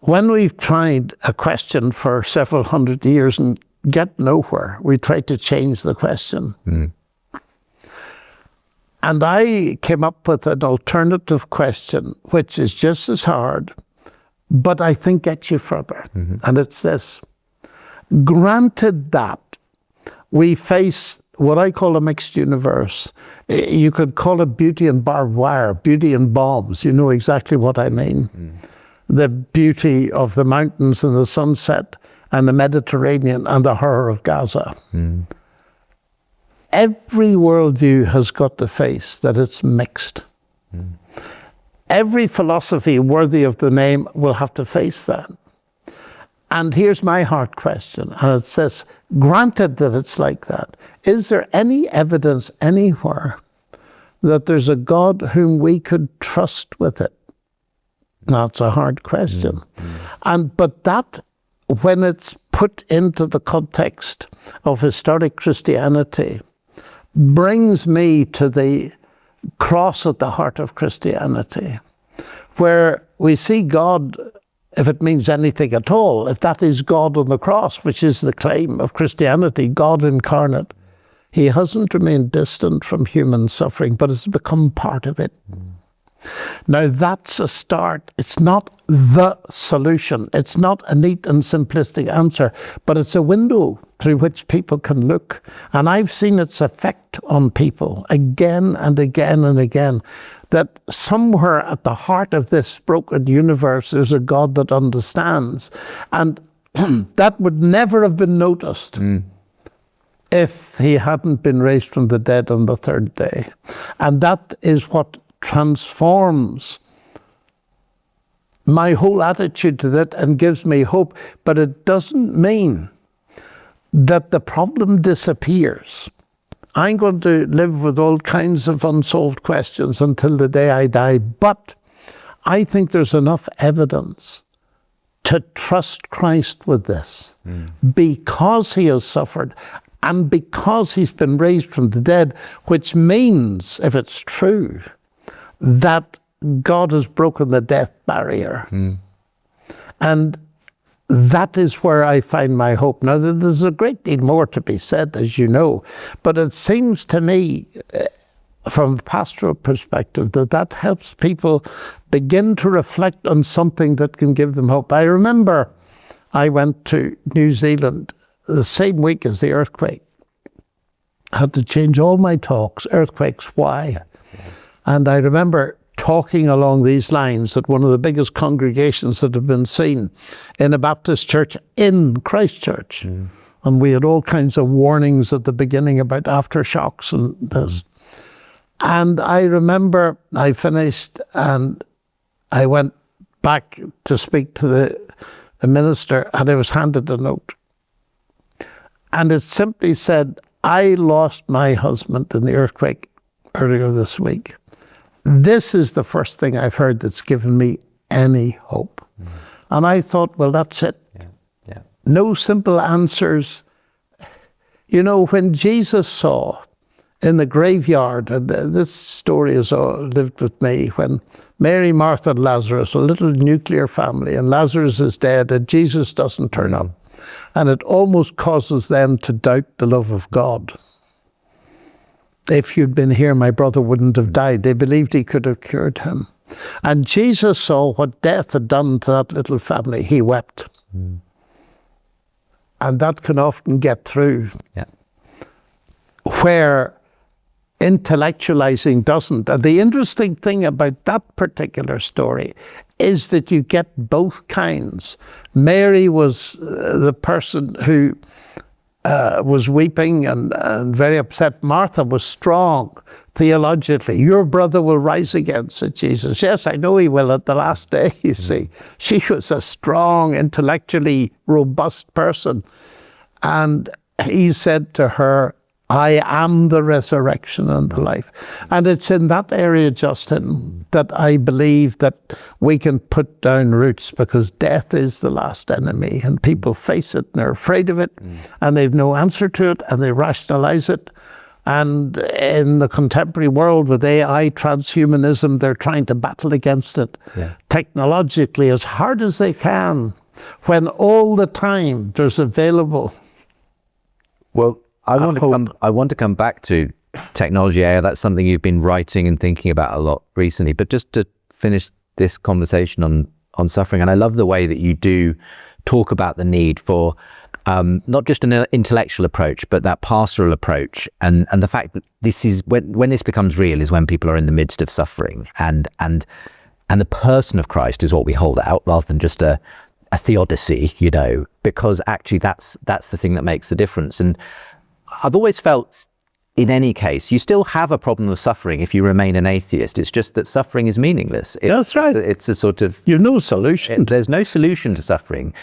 when we've tried a question for several hundred years and get nowhere, we try to change the question. And I came up with an alternative question, which is just as hard, but I think gets you further. And it's this. Granted that we face what I call a mixed universe, you could call it beauty and barbed wire, beauty and bombs. You know exactly what I mean. The beauty of the mountains and the sunset and the Mediterranean and the horror of Gaza. Every worldview has got to face that it's mixed. Every philosophy worthy of the name will have to face that. And here's my hard question, and it says, granted that it's like that, is there any evidence anywhere that there's a God whom we could trust with it? That's a hard question. But that, when it's put into the context of historic Christianity, brings me to the cross at the heart of Christianity, where we see God, if it means anything at all, if that is God on the cross, which is the claim of Christianity, God incarnate, he hasn't remained distant from human suffering, but has become part of it. Now that's a start. It's not the solution. It's not a neat and simplistic answer, but it's a window through which people can look. And I've seen its effect on people again and again and again, that somewhere at the heart of this broken universe there's a God that understands. And that would never have been noticed if he hadn't been raised from the dead on the third day. And that is what transforms my whole attitude to that and gives me hope. But it doesn't mean that the problem disappears. I'm going to live with all kinds of unsolved questions until the day I die, but I think there's enough evidence to trust Christ with this because he has suffered and because he's been raised from the dead, which means, if it's true, that God has broken the death barrier. And that is where I find my hope. Now, there's a great deal more to be said, as you know, but it seems to me, from a pastoral perspective, that helps people begin to reflect on something that can give them hope. I remember I went to New Zealand the same week as the earthquake. I had to change all my talks. Earthquakes, why? And I remember talking along these lines at one of the biggest congregations that have been seen in a Baptist church in Christchurch. And we had all kinds of warnings at the beginning about aftershocks and this. And I remember I finished and I went back to speak to the minister, and I was handed a note. And it simply said, I lost my husband in the earthquake earlier this week. This is the first thing I've heard that's given me any hope. And I thought, well, that's it. No simple answers. You know, when Jesus saw in the graveyard, and this story has lived with me, when Mary, Martha, and Lazarus, a little nuclear family, and Lazarus is dead, and Jesus doesn't turn up. And it almost causes them to doubt the love of God. if you'd been here, my brother wouldn't have died. They believed he could have cured him. And Jesus saw what death had done to that little family. He wept. And that can often get through.
Yeah.
Where intellectualizing doesn't. And the interesting thing about that particular story is that you get both kinds. Mary was the person who was weeping and very upset. Martha was strong theologically. Your brother will rise again, said Jesus. Yes, I know he will at the last day, you see. She was a strong, intellectually robust person. And he said to her, I am the resurrection and the life. And it's in that area, Justin, that I believe that we can put down roots, because death is the last enemy and people face it and they're afraid of it and they've no answer to it and they rationalize it. And in the contemporary world with AI, transhumanism, they're trying to battle against it technologically as hard as they can, when all the time there's available.
Well, I want to come back to technology AI. That's something you've been writing and thinking about a lot recently. But just to finish this conversation on suffering, and I love the way that you do talk about the need for not just an intellectual approach, but that pastoral approach, and the fact that this is when this becomes real is when people are in the midst of suffering, and the person of Christ is what we hold out, rather than just a theodicy, you know, because actually that's the thing that makes the difference. And I've always felt, in any case, you still have a problem of suffering if you remain an atheist. It's just that suffering is meaningless.
That's right.
It's a sort of...
You've no solution.
There's no solution to suffering.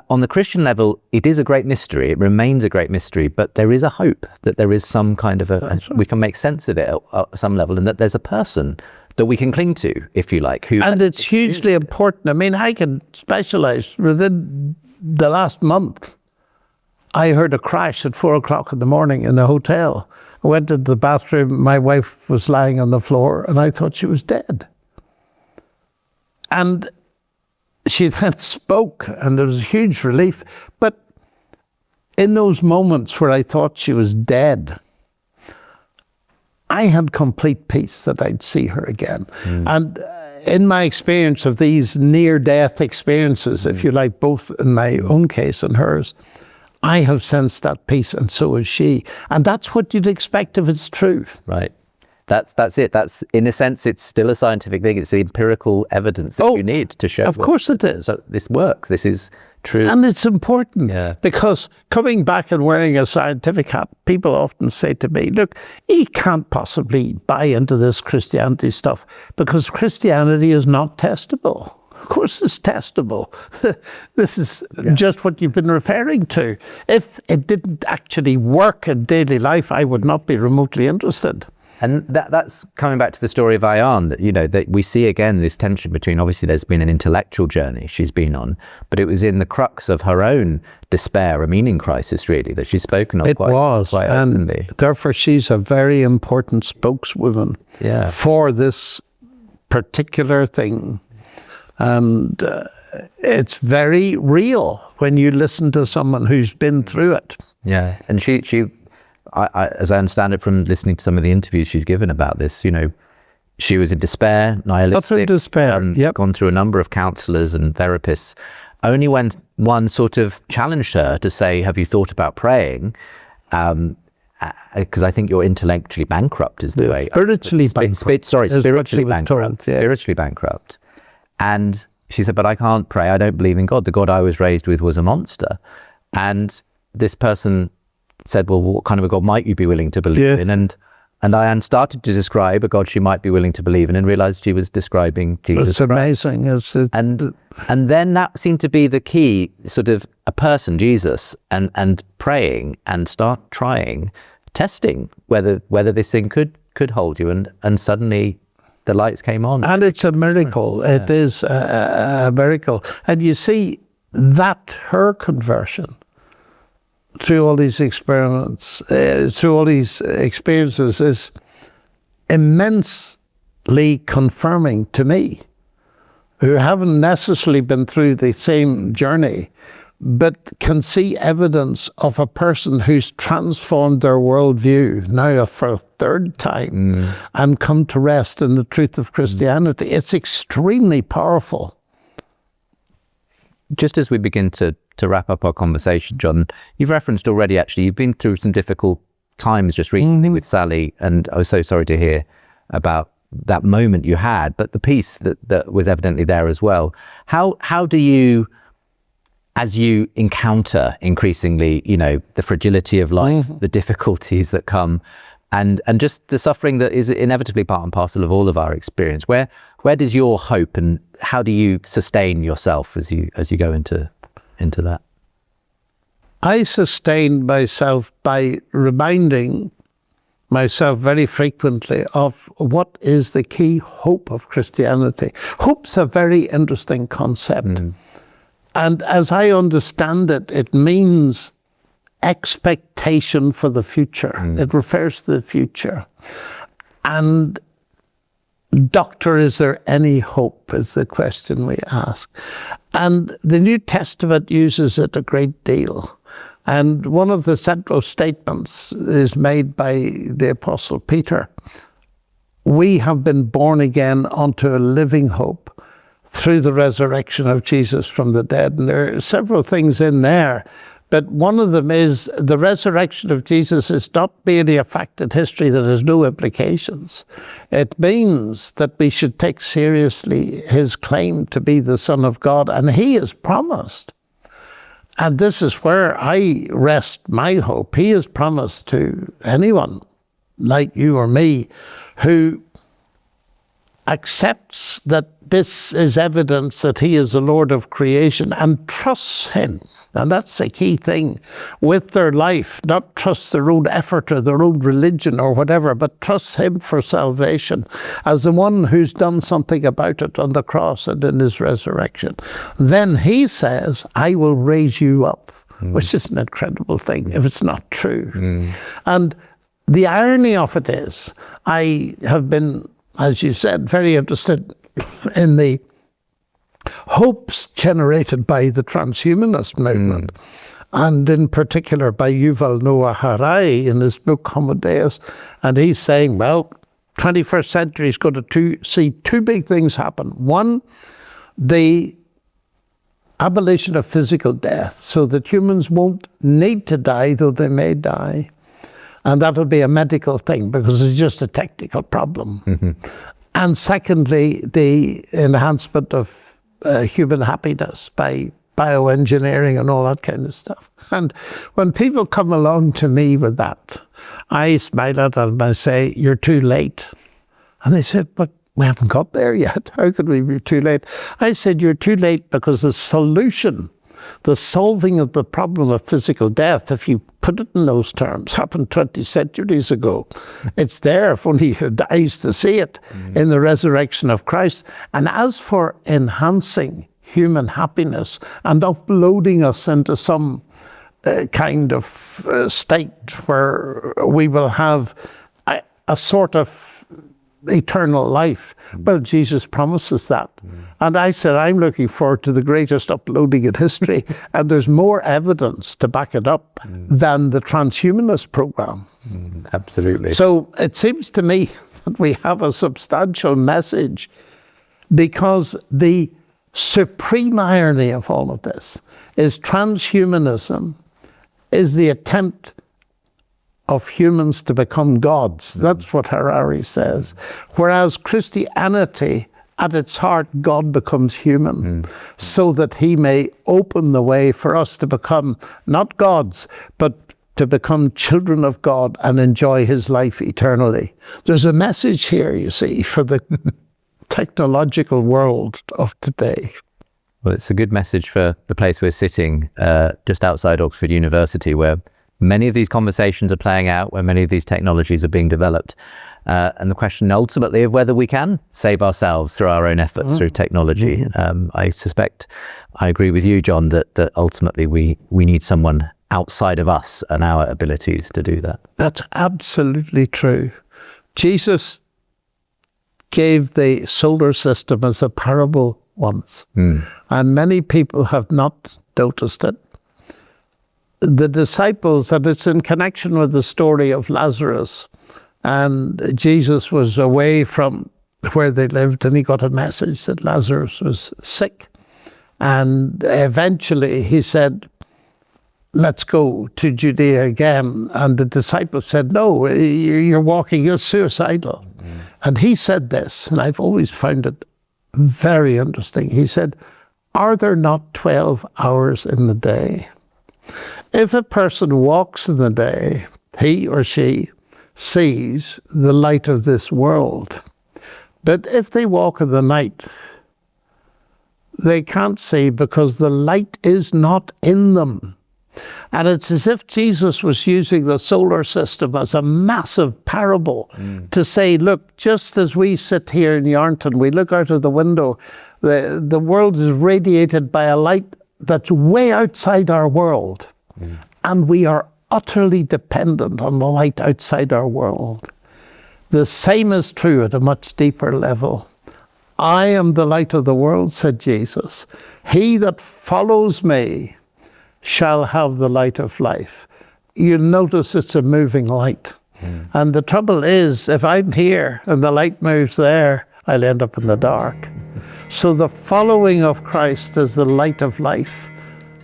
On the Christian level, it is a great mystery. It remains a great mystery, but there is a hope that there is some kind of we can make sense of it at some level, and that there's a person that we can cling to, if you like.
And it's hugely important. I mean, I can specialize. Within the last month, I heard a crash at 4 o'clock in the morning in a hotel. I went into the bathroom, my wife was lying on the floor, and I thought she was dead. And she then spoke, and there was a huge relief. But in those moments where I thought she was dead, I had complete peace that I'd see her again. And in my experience of these near-death experiences, if you like, both in my own case and hers, I have sensed that peace, and so has she. And that's what you'd expect if it's true.
Right. That's it. That's, in a sense, it's still a scientific thing. It's the empirical evidence that you need to show.
Of course it is.
So this works. This is true.
And it's important because coming back and wearing a scientific hat, people often say to me, look, you can't possibly buy into this Christianity stuff because Christianity is not testable. Of course it's testable. This is just what you've been referring to. If it didn't actually work in daily life, I would not be remotely interested.
And that's coming back to the story of Ayan, that, you know, that we see again this tension between, obviously there's been an intellectual journey she's been on, but it was in the crux of her own despair, a meaning crisis really, that she's spoken of quite openly.
And therefore she's a very important spokeswoman for this particular thing. And it's very real when you listen to someone who's been through it.
Yeah, and she as I understand it from listening to some of the interviews she's given about this, you know, she was in despair, nihilistic, gone through a number of counsellors and therapists. Only when one sort of challenged her to say, have you thought about praying? Because I think you're intellectually bankrupt is the way.
Spiritually bankrupt.
Spiritually bankrupt. Spiritually bankrupt. And she said, but I can't pray. I don't believe in God. The God I was raised with was a monster. And this person said, well, what kind of a God might you be willing to believe in? And Diane started to describe a God she might be willing to believe in, and realized she was describing Jesus Christ.
Amazing.
And then that seemed to be the key, sort of a person, Jesus, and praying and start trying, testing whether this thing could hold you. And suddenly the lights came on.
And it's a miracle. It is a miracle. And you see that her conversion through all these experiments, through all these experiences is immensely confirming to me, who haven't necessarily been through the same journey, but can see evidence of a person who's transformed their worldview now for a third time and come to rest in the truth of Christianity. It's extremely powerful.
Just as we begin to wrap up our conversation, John, you've referenced already, actually, you've been through some difficult times just recently with Sally, and I was so sorry to hear about that moment you had, but the peace that was evidently there as well. How do you, as you encounter increasingly, you know, the fragility of life, the difficulties that come, and just the suffering that is inevitably part and parcel of all of our experience, where does your hope, and how do you sustain yourself as you go into that?
I sustain myself by reminding myself very frequently of what is the key hope of Christianity. Hope's a very interesting concept. And as I understand it, it means expectation for the future. It refers to the future. And Doctor, is there any hope, is the question we ask. And the New Testament uses it a great deal. And one of the central statements is made by the Apostle Peter. We have been born again unto a living hope through the resurrection of Jesus from the dead. And there are several things in there, but one of them is the resurrection of Jesus is not merely a fact in history that has no implications. It means that we should take seriously his claim to be the Son of God, and he has promised. And this is where I rest my hope. He has promised to anyone like you or me who accepts that this is evidence that he is the Lord of creation and trusts him. And that's the key thing with their life, not trust their own effort or their own religion or whatever, but trust him for salvation as the one who's done something about it on the cross and in his resurrection. Then he says, I will raise you up, which is an incredible thing if it's not true. And the irony of it is, I have been, as you said, very interested in the hopes generated by the transhumanist movement, and in particular by Yuval Noah Harari in his book Homo Deus. And he's saying, well, 21st century is going to see two big things happen. One, the abolition of physical death, so that humans won't need to die, though they may die. And that'll be a medical thing because it's just a technical problem. And secondly, the enhancement of human happiness by bioengineering and all that kind of stuff. And when people come along to me with that, I smile at them and say, you're too late. And they said, but we haven't got there yet. How could we be too late? I said, you're too late because the solution, the solving of the problem of physical death, if you put it in those terms, happened 20 centuries ago. It's there if only you had eyes to see it in the resurrection of Christ. And as for enhancing human happiness and uploading us into some kind of state where we will have a sort of eternal life. Well, Jesus promises that. And I said, I'm looking forward to the greatest uploading in history. And there's more evidence to back it up than the transhumanist program.
Absolutely.
So it seems to me that we have a substantial message, because the supreme irony of all of this is transhumanism is the attempt of humans to become gods. That's what Harari says. Whereas Christianity, at its heart, God becomes human so that he may open the way for us to become not gods, but to become children of God and enjoy his life eternally. There's a message here, you see, for the technological world of today.
Well, it's a good message for the place we're sitting, just outside Oxford University, where many of these conversations are playing out, where many of these technologies are being developed. And the question ultimately of whether we can save ourselves through our own efforts, through technology. I suspect, I agree with you, John, that ultimately we need someone outside of us and our abilities to do that.
That's absolutely true. Jesus gave the solar system as a parable once, and many people have not noticed it. the disciples, and it's in connection with the story of Lazarus. And Jesus was away from where they lived, and he got a message that Lazarus was sick. And eventually he said, let's go to Judea again. And the disciples said, no, you're suicidal. And he said this, and I've always found it very interesting. He said, are there not 12 hours in the day? If a person walks in the day, he or she sees the light of this world. But if they walk in the night, they can't see because the light is not in them. And it's as if Jesus was using the solar system as a massive parable to say, look, just as we sit here in Yarnton, we look out of the window, the world is radiated by a light that's way outside our world. And we are utterly dependent on the light outside our world. The same is true at a much deeper level. I am the light of the world, said Jesus. He that follows me shall have the light of life. You notice it's a moving light. And the trouble is, if I'm here and the light moves there, I'll end up in the dark. So the following of Christ as the light of life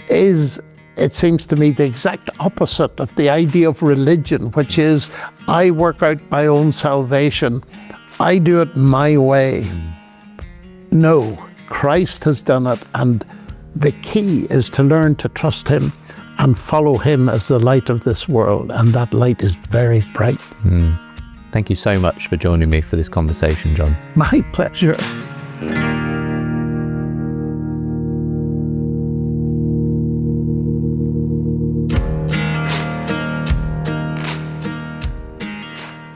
is, it seems to me, the exact opposite of the idea of religion, which is, I work out my own salvation. I do it my way. No, Christ has done it, and the key is to learn to trust him and follow him as the light of this world, and that light is very bright.
Thank you so much for joining me for this conversation, John.
My pleasure.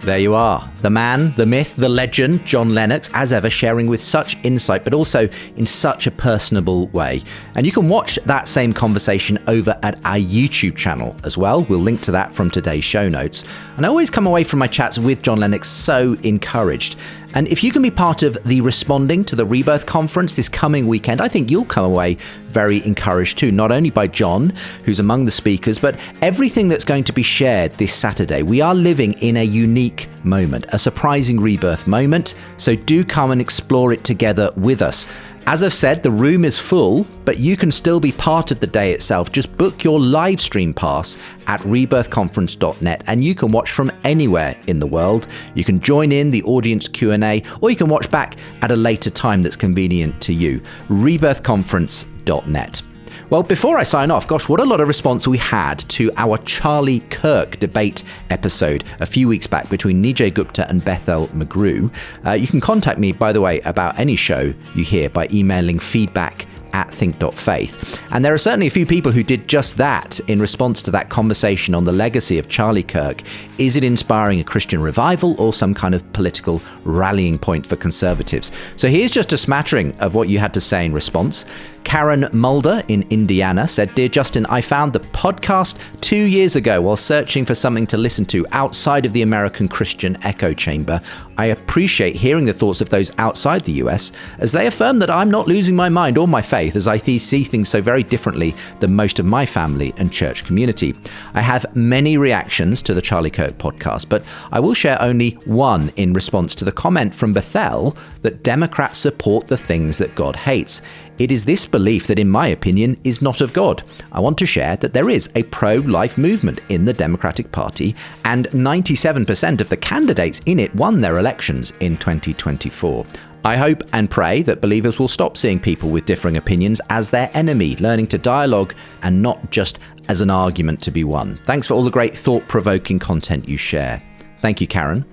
There you are. The man, the myth, the legend, John Lennox, as ever, sharing with such insight, but also in such a personable way. And you can watch that same conversation over at our YouTube channel as well. We'll link to that from today's show notes. And I always come away from my chats with John Lennox so encouraged. And if you can be part of the Responding to the Rebirth Conference this coming weekend, I think you'll come away very encouraged too, not only by John, who's among the speakers, but everything that's going to be shared this Saturday. We are living in a unique moment, a surprising rebirth moment, so do come and explore it together with us. As I've said, the room is full, but you can still be part of the day itself. Just book your live stream pass at rebirthconference.net and you can watch from anywhere in the world. You can join in the audience Q&A, or you can watch back at a later time that's convenient to you. rebirthconference.net. Well, before I sign off, gosh, what a lot of response we had to our Charlie Kirk debate episode a few weeks back between Nijay Gupta and Bethel McGrew. You can contact me, by the way, about any show you hear by emailing feedback@think.faith. And there are certainly a few people who did just that in response to that conversation on the legacy of Charlie Kirk. Is it inspiring a Christian revival or some kind of political rallying point for conservatives? So here's just a smattering of what you had to say in response. Karen Mulder in Indiana said, "Dear Justin, I found the podcast 2 years ago while searching for something to listen to outside of the American Christian echo chamber. I appreciate hearing the thoughts of those outside the US as they affirm that I'm not losing my mind or my faith, as I see things so very differently than most of my family and church community. I have many reactions to the Charlie Kirk podcast, but I will share only one in response to the comment from Bethel that Democrats support the things that God hates. It is this belief that, in my opinion, is not of God. I want to share that there is a pro-life movement in the Democratic Party, and 97% of the candidates in it won their elections in 2024. I hope and pray that believers will stop seeing people with differing opinions as their enemy, learning to dialogue and not just as an argument to be won. Thanks for all the great thought-provoking content you share." Thank you, Karen.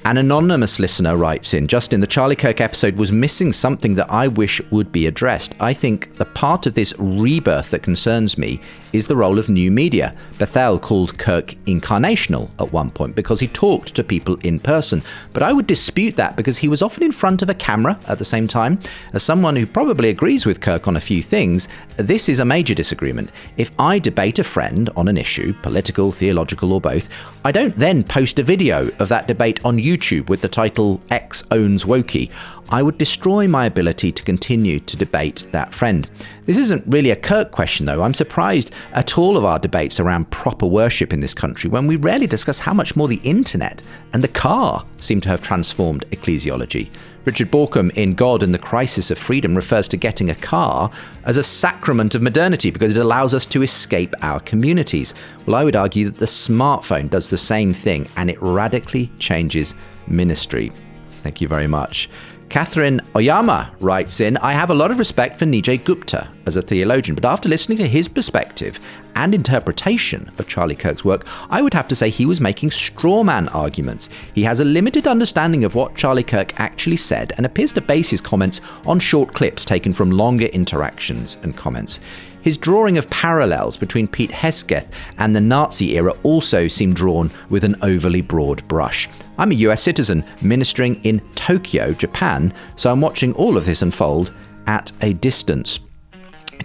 An anonymous listener writes in, "Justin, the Charlie Kirk episode was missing something that I wish would be addressed. I think the part of this rebirth that concerns me is the role of new media. Bethel called Kirk incarnational at one point because he talked to people in person. But I would dispute that because he was often in front of a camera at the same time. As someone who probably agrees with Kirk on a few things, this is a major disagreement. If I debate a friend on an issue, political, theological, or both, I don't then post a video of that debate on YouTube with the title X owns Wokey. I would destroy my ability to continue to debate that friend. This isn't really a Kirk question, though. I'm surprised at all of our debates around proper worship in this country when we rarely discuss how much more the internet and the car seem to have transformed ecclesiology. Richard Dawkins in God and the Crisis of Freedom refers to getting a car as a sacrament of modernity because it allows us to escape our communities. Well, I would argue that the smartphone does the same thing and it radically changes ministry. Thank you very much. Catherine Oyama writes in, I have a lot of respect for Nijay Gupta as a theologian, but after listening to his perspective and interpretation of Charlie Kirk's work, I would have to say he was making straw man arguments. He has a limited understanding of what Charlie Kirk actually said and appears to base his comments on short clips taken from longer interactions and comments. His drawing of parallels between Pete Hesketh and the Nazi era also seemed drawn with an overly broad brush. I'm a US citizen ministering in Tokyo, Japan, so I'm watching all of this unfold at a distance.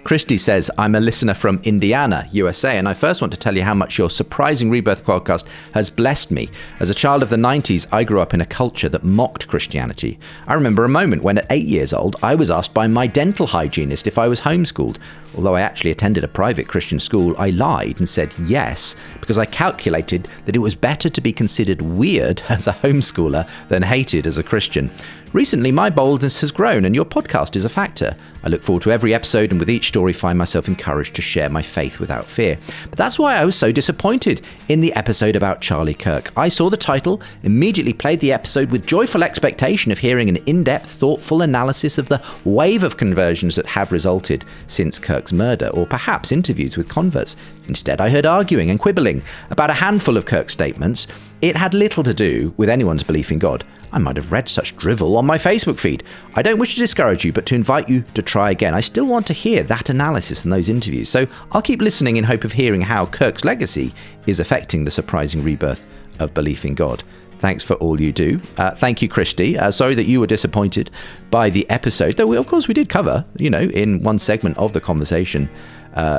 Christy says, I'm a listener from Indiana, USA, and I first want to tell you how much your Surprising Rebirth podcast has blessed me. As a child of the 90s, I grew up in a culture that mocked Christianity. I remember a moment when at 8 years old, I was asked by my dental hygienist if I was homeschooled. Although I actually attended a private Christian school, I lied and said yes, because I calculated that it was better to be considered weird as a homeschooler than hated as a Christian. Recently, my boldness has grown and your podcast is a factor. I look forward to every episode and with each story find myself encouraged to share my faith without fear. But that's why I was so disappointed in the episode about Charlie Kirk. I saw the title, immediately played the episode with joyful expectation of hearing an in-depth, thoughtful analysis of the wave of conversions that have resulted since Kirk's murder, or perhaps interviews with converts. Instead, I heard arguing and quibbling about a handful of Kirk's statements. It had little to do with anyone's belief in God. I might have read such drivel on my Facebook feed. I don't wish to discourage you, but to invite you to try again. I still want to hear that analysis and those interviews, so I'll keep listening in hope of hearing how Kirk's legacy is affecting the surprising rebirth of belief in God. Thanks for all you do. Thank you, Christy. Sorry that you were disappointed by the episode, though of course we did cover, in one segment of the conversation,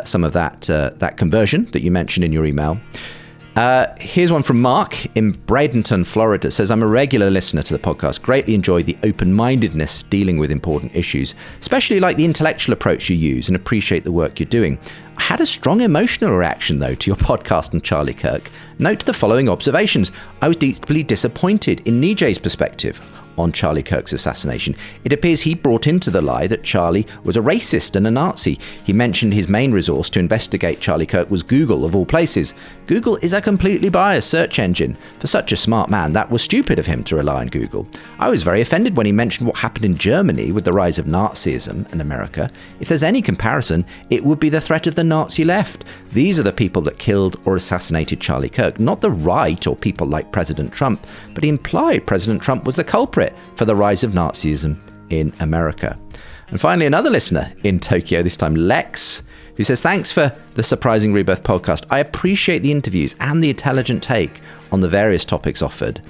some of that conversion that you mentioned in your email. Here's one from Mark in Bradenton, Florida. Says, I'm a regular listener to the podcast. Greatly enjoy the open-mindedness dealing with important issues, especially like the intellectual approach you use, and appreciate the work you're doing. I had a strong emotional reaction, though, to your podcast on Charlie Kirk. Note the following observations. I was deeply disappointed in Nijay's perspective on Charlie Kirk's assassination. It appears he brought into the lie that Charlie was a racist and a Nazi. He mentioned his main resource to investigate Charlie Kirk was Google, of all places. Google is a completely biased search engine. For such a smart man, that was stupid of him to rely on Google. I was very offended when he mentioned what happened in Germany with the rise of Nazism in America. If there's any comparison, it would be the threat of the Nazi left. These are the people that killed or assassinated Charlie Kirk, not the right or people like President Trump, but he implied President Trump was the culprit for the rise of Nazism in America. And finally, another listener in Tokyo, this time Lex, who says, thanks for the Surprising Rebirth podcast. I appreciate the interviews and the intelligent take on the various topics offered.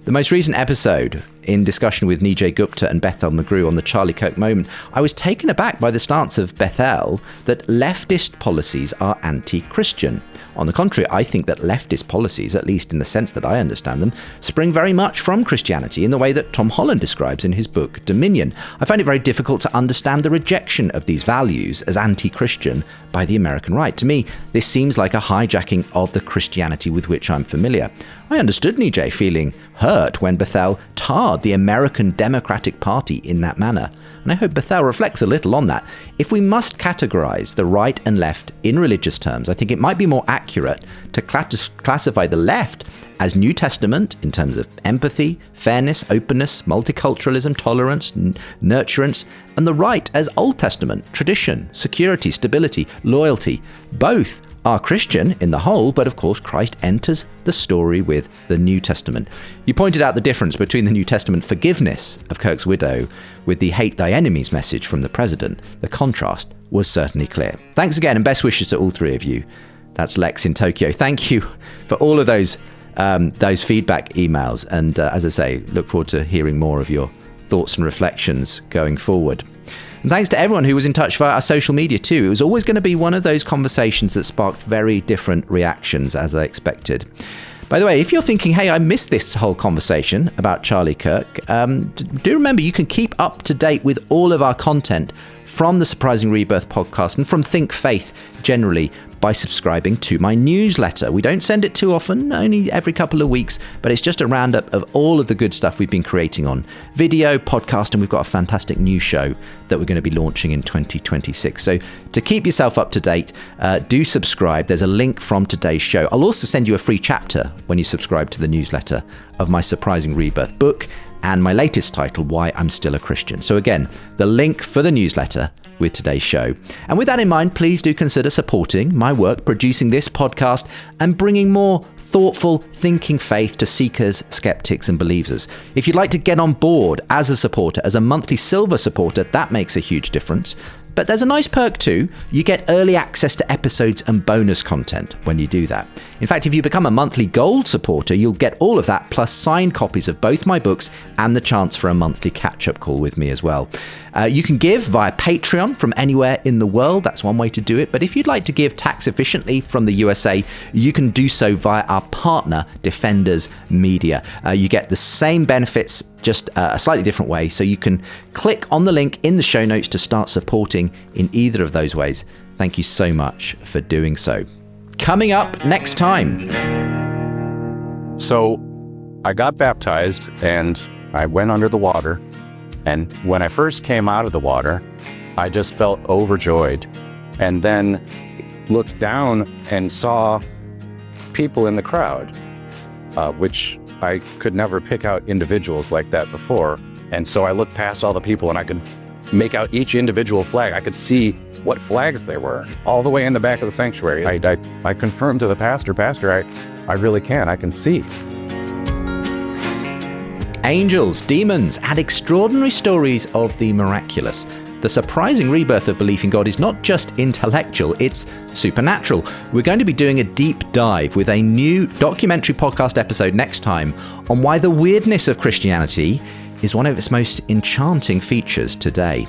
The most recent episode, in discussion with Nijay Gupta and Bethel McGrew on the Charlie Kirk moment, I was taken aback by the stance of Bethel that leftist policies are anti-Christian. On the contrary, I think that leftist policies, at least in the sense that I understand them, spring very much from Christianity in the way that Tom Holland describes in his book Dominion. I find it very difficult to understand the rejection of these values as anti-Christian by the American right. To me, this seems like a hijacking of the Christianity with which I'm familiar. I understood Nijay feeling hurt when Bethel tarred the American Democratic Party in that manner, and I hope Bethel reflects a little on that. If we must categorize the right and left in religious terms, I think it might be more accurate to classify the left as New Testament in terms of empathy, fairness, openness, multiculturalism, tolerance, nurturance, and the right as Old Testament, tradition, security, stability, loyalty. Both are Christian in the whole, but of course Christ enters the story with the New Testament. You pointed out the difference between the New Testament forgiveness of Kirk's widow with the hate thy enemies message from the president. The contrast was certainly clear. Thanks again and best wishes to all three of you. That's Lex in Tokyo. Thank you for all of those feedback emails, and as I say, look forward to hearing more of your thoughts and reflections going forward. And thanks to everyone who was in touch via our social media too. It was always going to be one of those conversations that sparked very different reactions, as I expected. By the way, if you're thinking, hey, I missed this whole conversation about Charlie Kirk, do remember you can keep up to date with all of our content from the Surprising Rebirth podcast and from Think Faith generally by subscribing to my newsletter. We don't send it too often, only every couple of weeks, but it's just a roundup of all of the good stuff we've been creating on video, podcast, and we've got a fantastic new show that we're going to be launching in 2026. So to keep yourself up to date, do subscribe. There's a link from today's show. I'll also send you a free chapter when you subscribe to the newsletter of my Surprising Rebirth book and my latest title, Why I'm Still a Christian. So again, the link for the newsletter with today's show. And with that in mind, please do consider supporting my work producing this podcast and bringing more thoughtful, thinking faith to seekers, skeptics, and believers. If you'd like to get on board as a supporter, as a monthly silver supporter, that makes a huge difference. But there's a nice perk too. You get early access to episodes and bonus content when you do that. In fact, if you become a monthly gold supporter, you'll get all of that plus signed copies of both my books and the chance for a monthly catch-up call with me as well. You can give via Patreon from anywhere in the world. That's one way to do it. But if you'd like to give tax efficiently from the USA, you can do so via our partner, Defenders Media. You get the same benefits, just a slightly different way. So you can click on the link in the show notes to start supporting in either of those ways. Thank you so much for doing so. Coming up next time.
So I got baptized and I went under the water. And when I first came out of the water, I just felt overjoyed. And then looked down and saw people in the crowd, which I could never pick out individuals like that before. And so I looked past all the people and I could make out each individual flag. I could see what flags they were all the way in the back of the sanctuary. I confirmed to the pastor, I really can. I can see.
Angels, demons, and extraordinary stories of the miraculous. The surprising rebirth of belief in God is not just intellectual, it's supernatural. We're going to be doing a deep dive with a new documentary podcast episode next time on why the weirdness of Christianity is one of its most enchanting features today.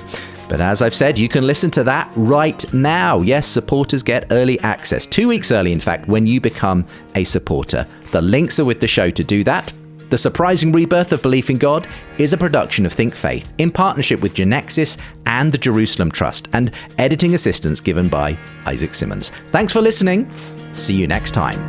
But as I've said, you can listen to that right now. Yes, supporters get early access, 2 weeks early, in fact, when you become a supporter. The links are with the show to do that. The Surprising Rebirth of Belief in God is a production of Think Faith in partnership with Genexus and the Jerusalem Trust, and editing assistance given by Isaac Simmons. Thanks for listening. See you next time.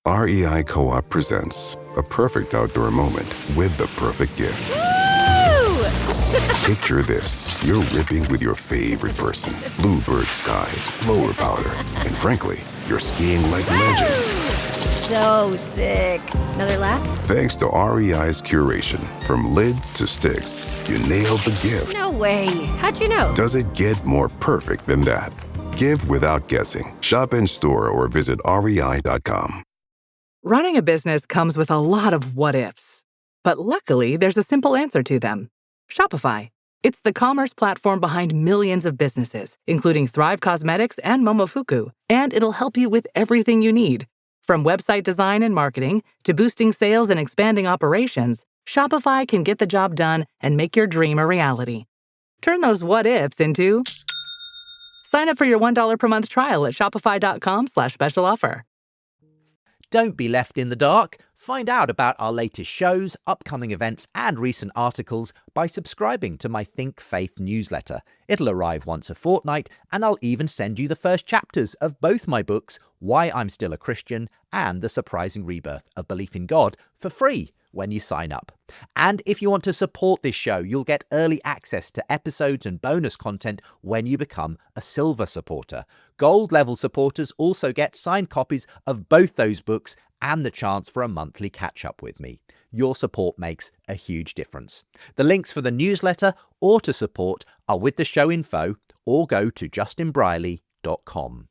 REI Co-op presents a perfect outdoor moment with the perfect gift. Picture this. You're ripping with your favorite person. Bluebird skies, blower powder, and frankly, you're skiing like legends.
So sick. Another lap?
Thanks to REI's curation, from lid to sticks, you nailed the gift.
No way. How'd you know?
Does it get more perfect than that? Give without guessing. Shop in store or visit rei.com.
Running a business comes with a lot of what-ifs. But luckily, there's a simple answer to them. Shopify. It's the commerce platform behind millions of businesses, including Thrive Cosmetics and Momofuku. And it'll help you with everything you need. From website design and marketing to boosting sales and expanding operations, Shopify can get the job done and make your dream a reality. Turn those what-ifs into... Sign up for your $1 per month trial at shopify.com/special offer.
Don't be left in the dark. Find out about our latest shows, upcoming events, and recent articles by subscribing to my Think Faith newsletter. It'll arrive once a fortnight, and I'll even send you the first chapters of both my books, Why I'm Still a Christian and The Surprising Rebirth of Belief in God, for free when you sign up. And if you want to support this show, you'll get early access to episodes and bonus content when you become a silver supporter. Gold level supporters also get signed copies of both those books and the chance for a monthly catch-up with me. Your support makes a huge difference. The links for the newsletter or to support are with the show info, or go to justinbrierley.com.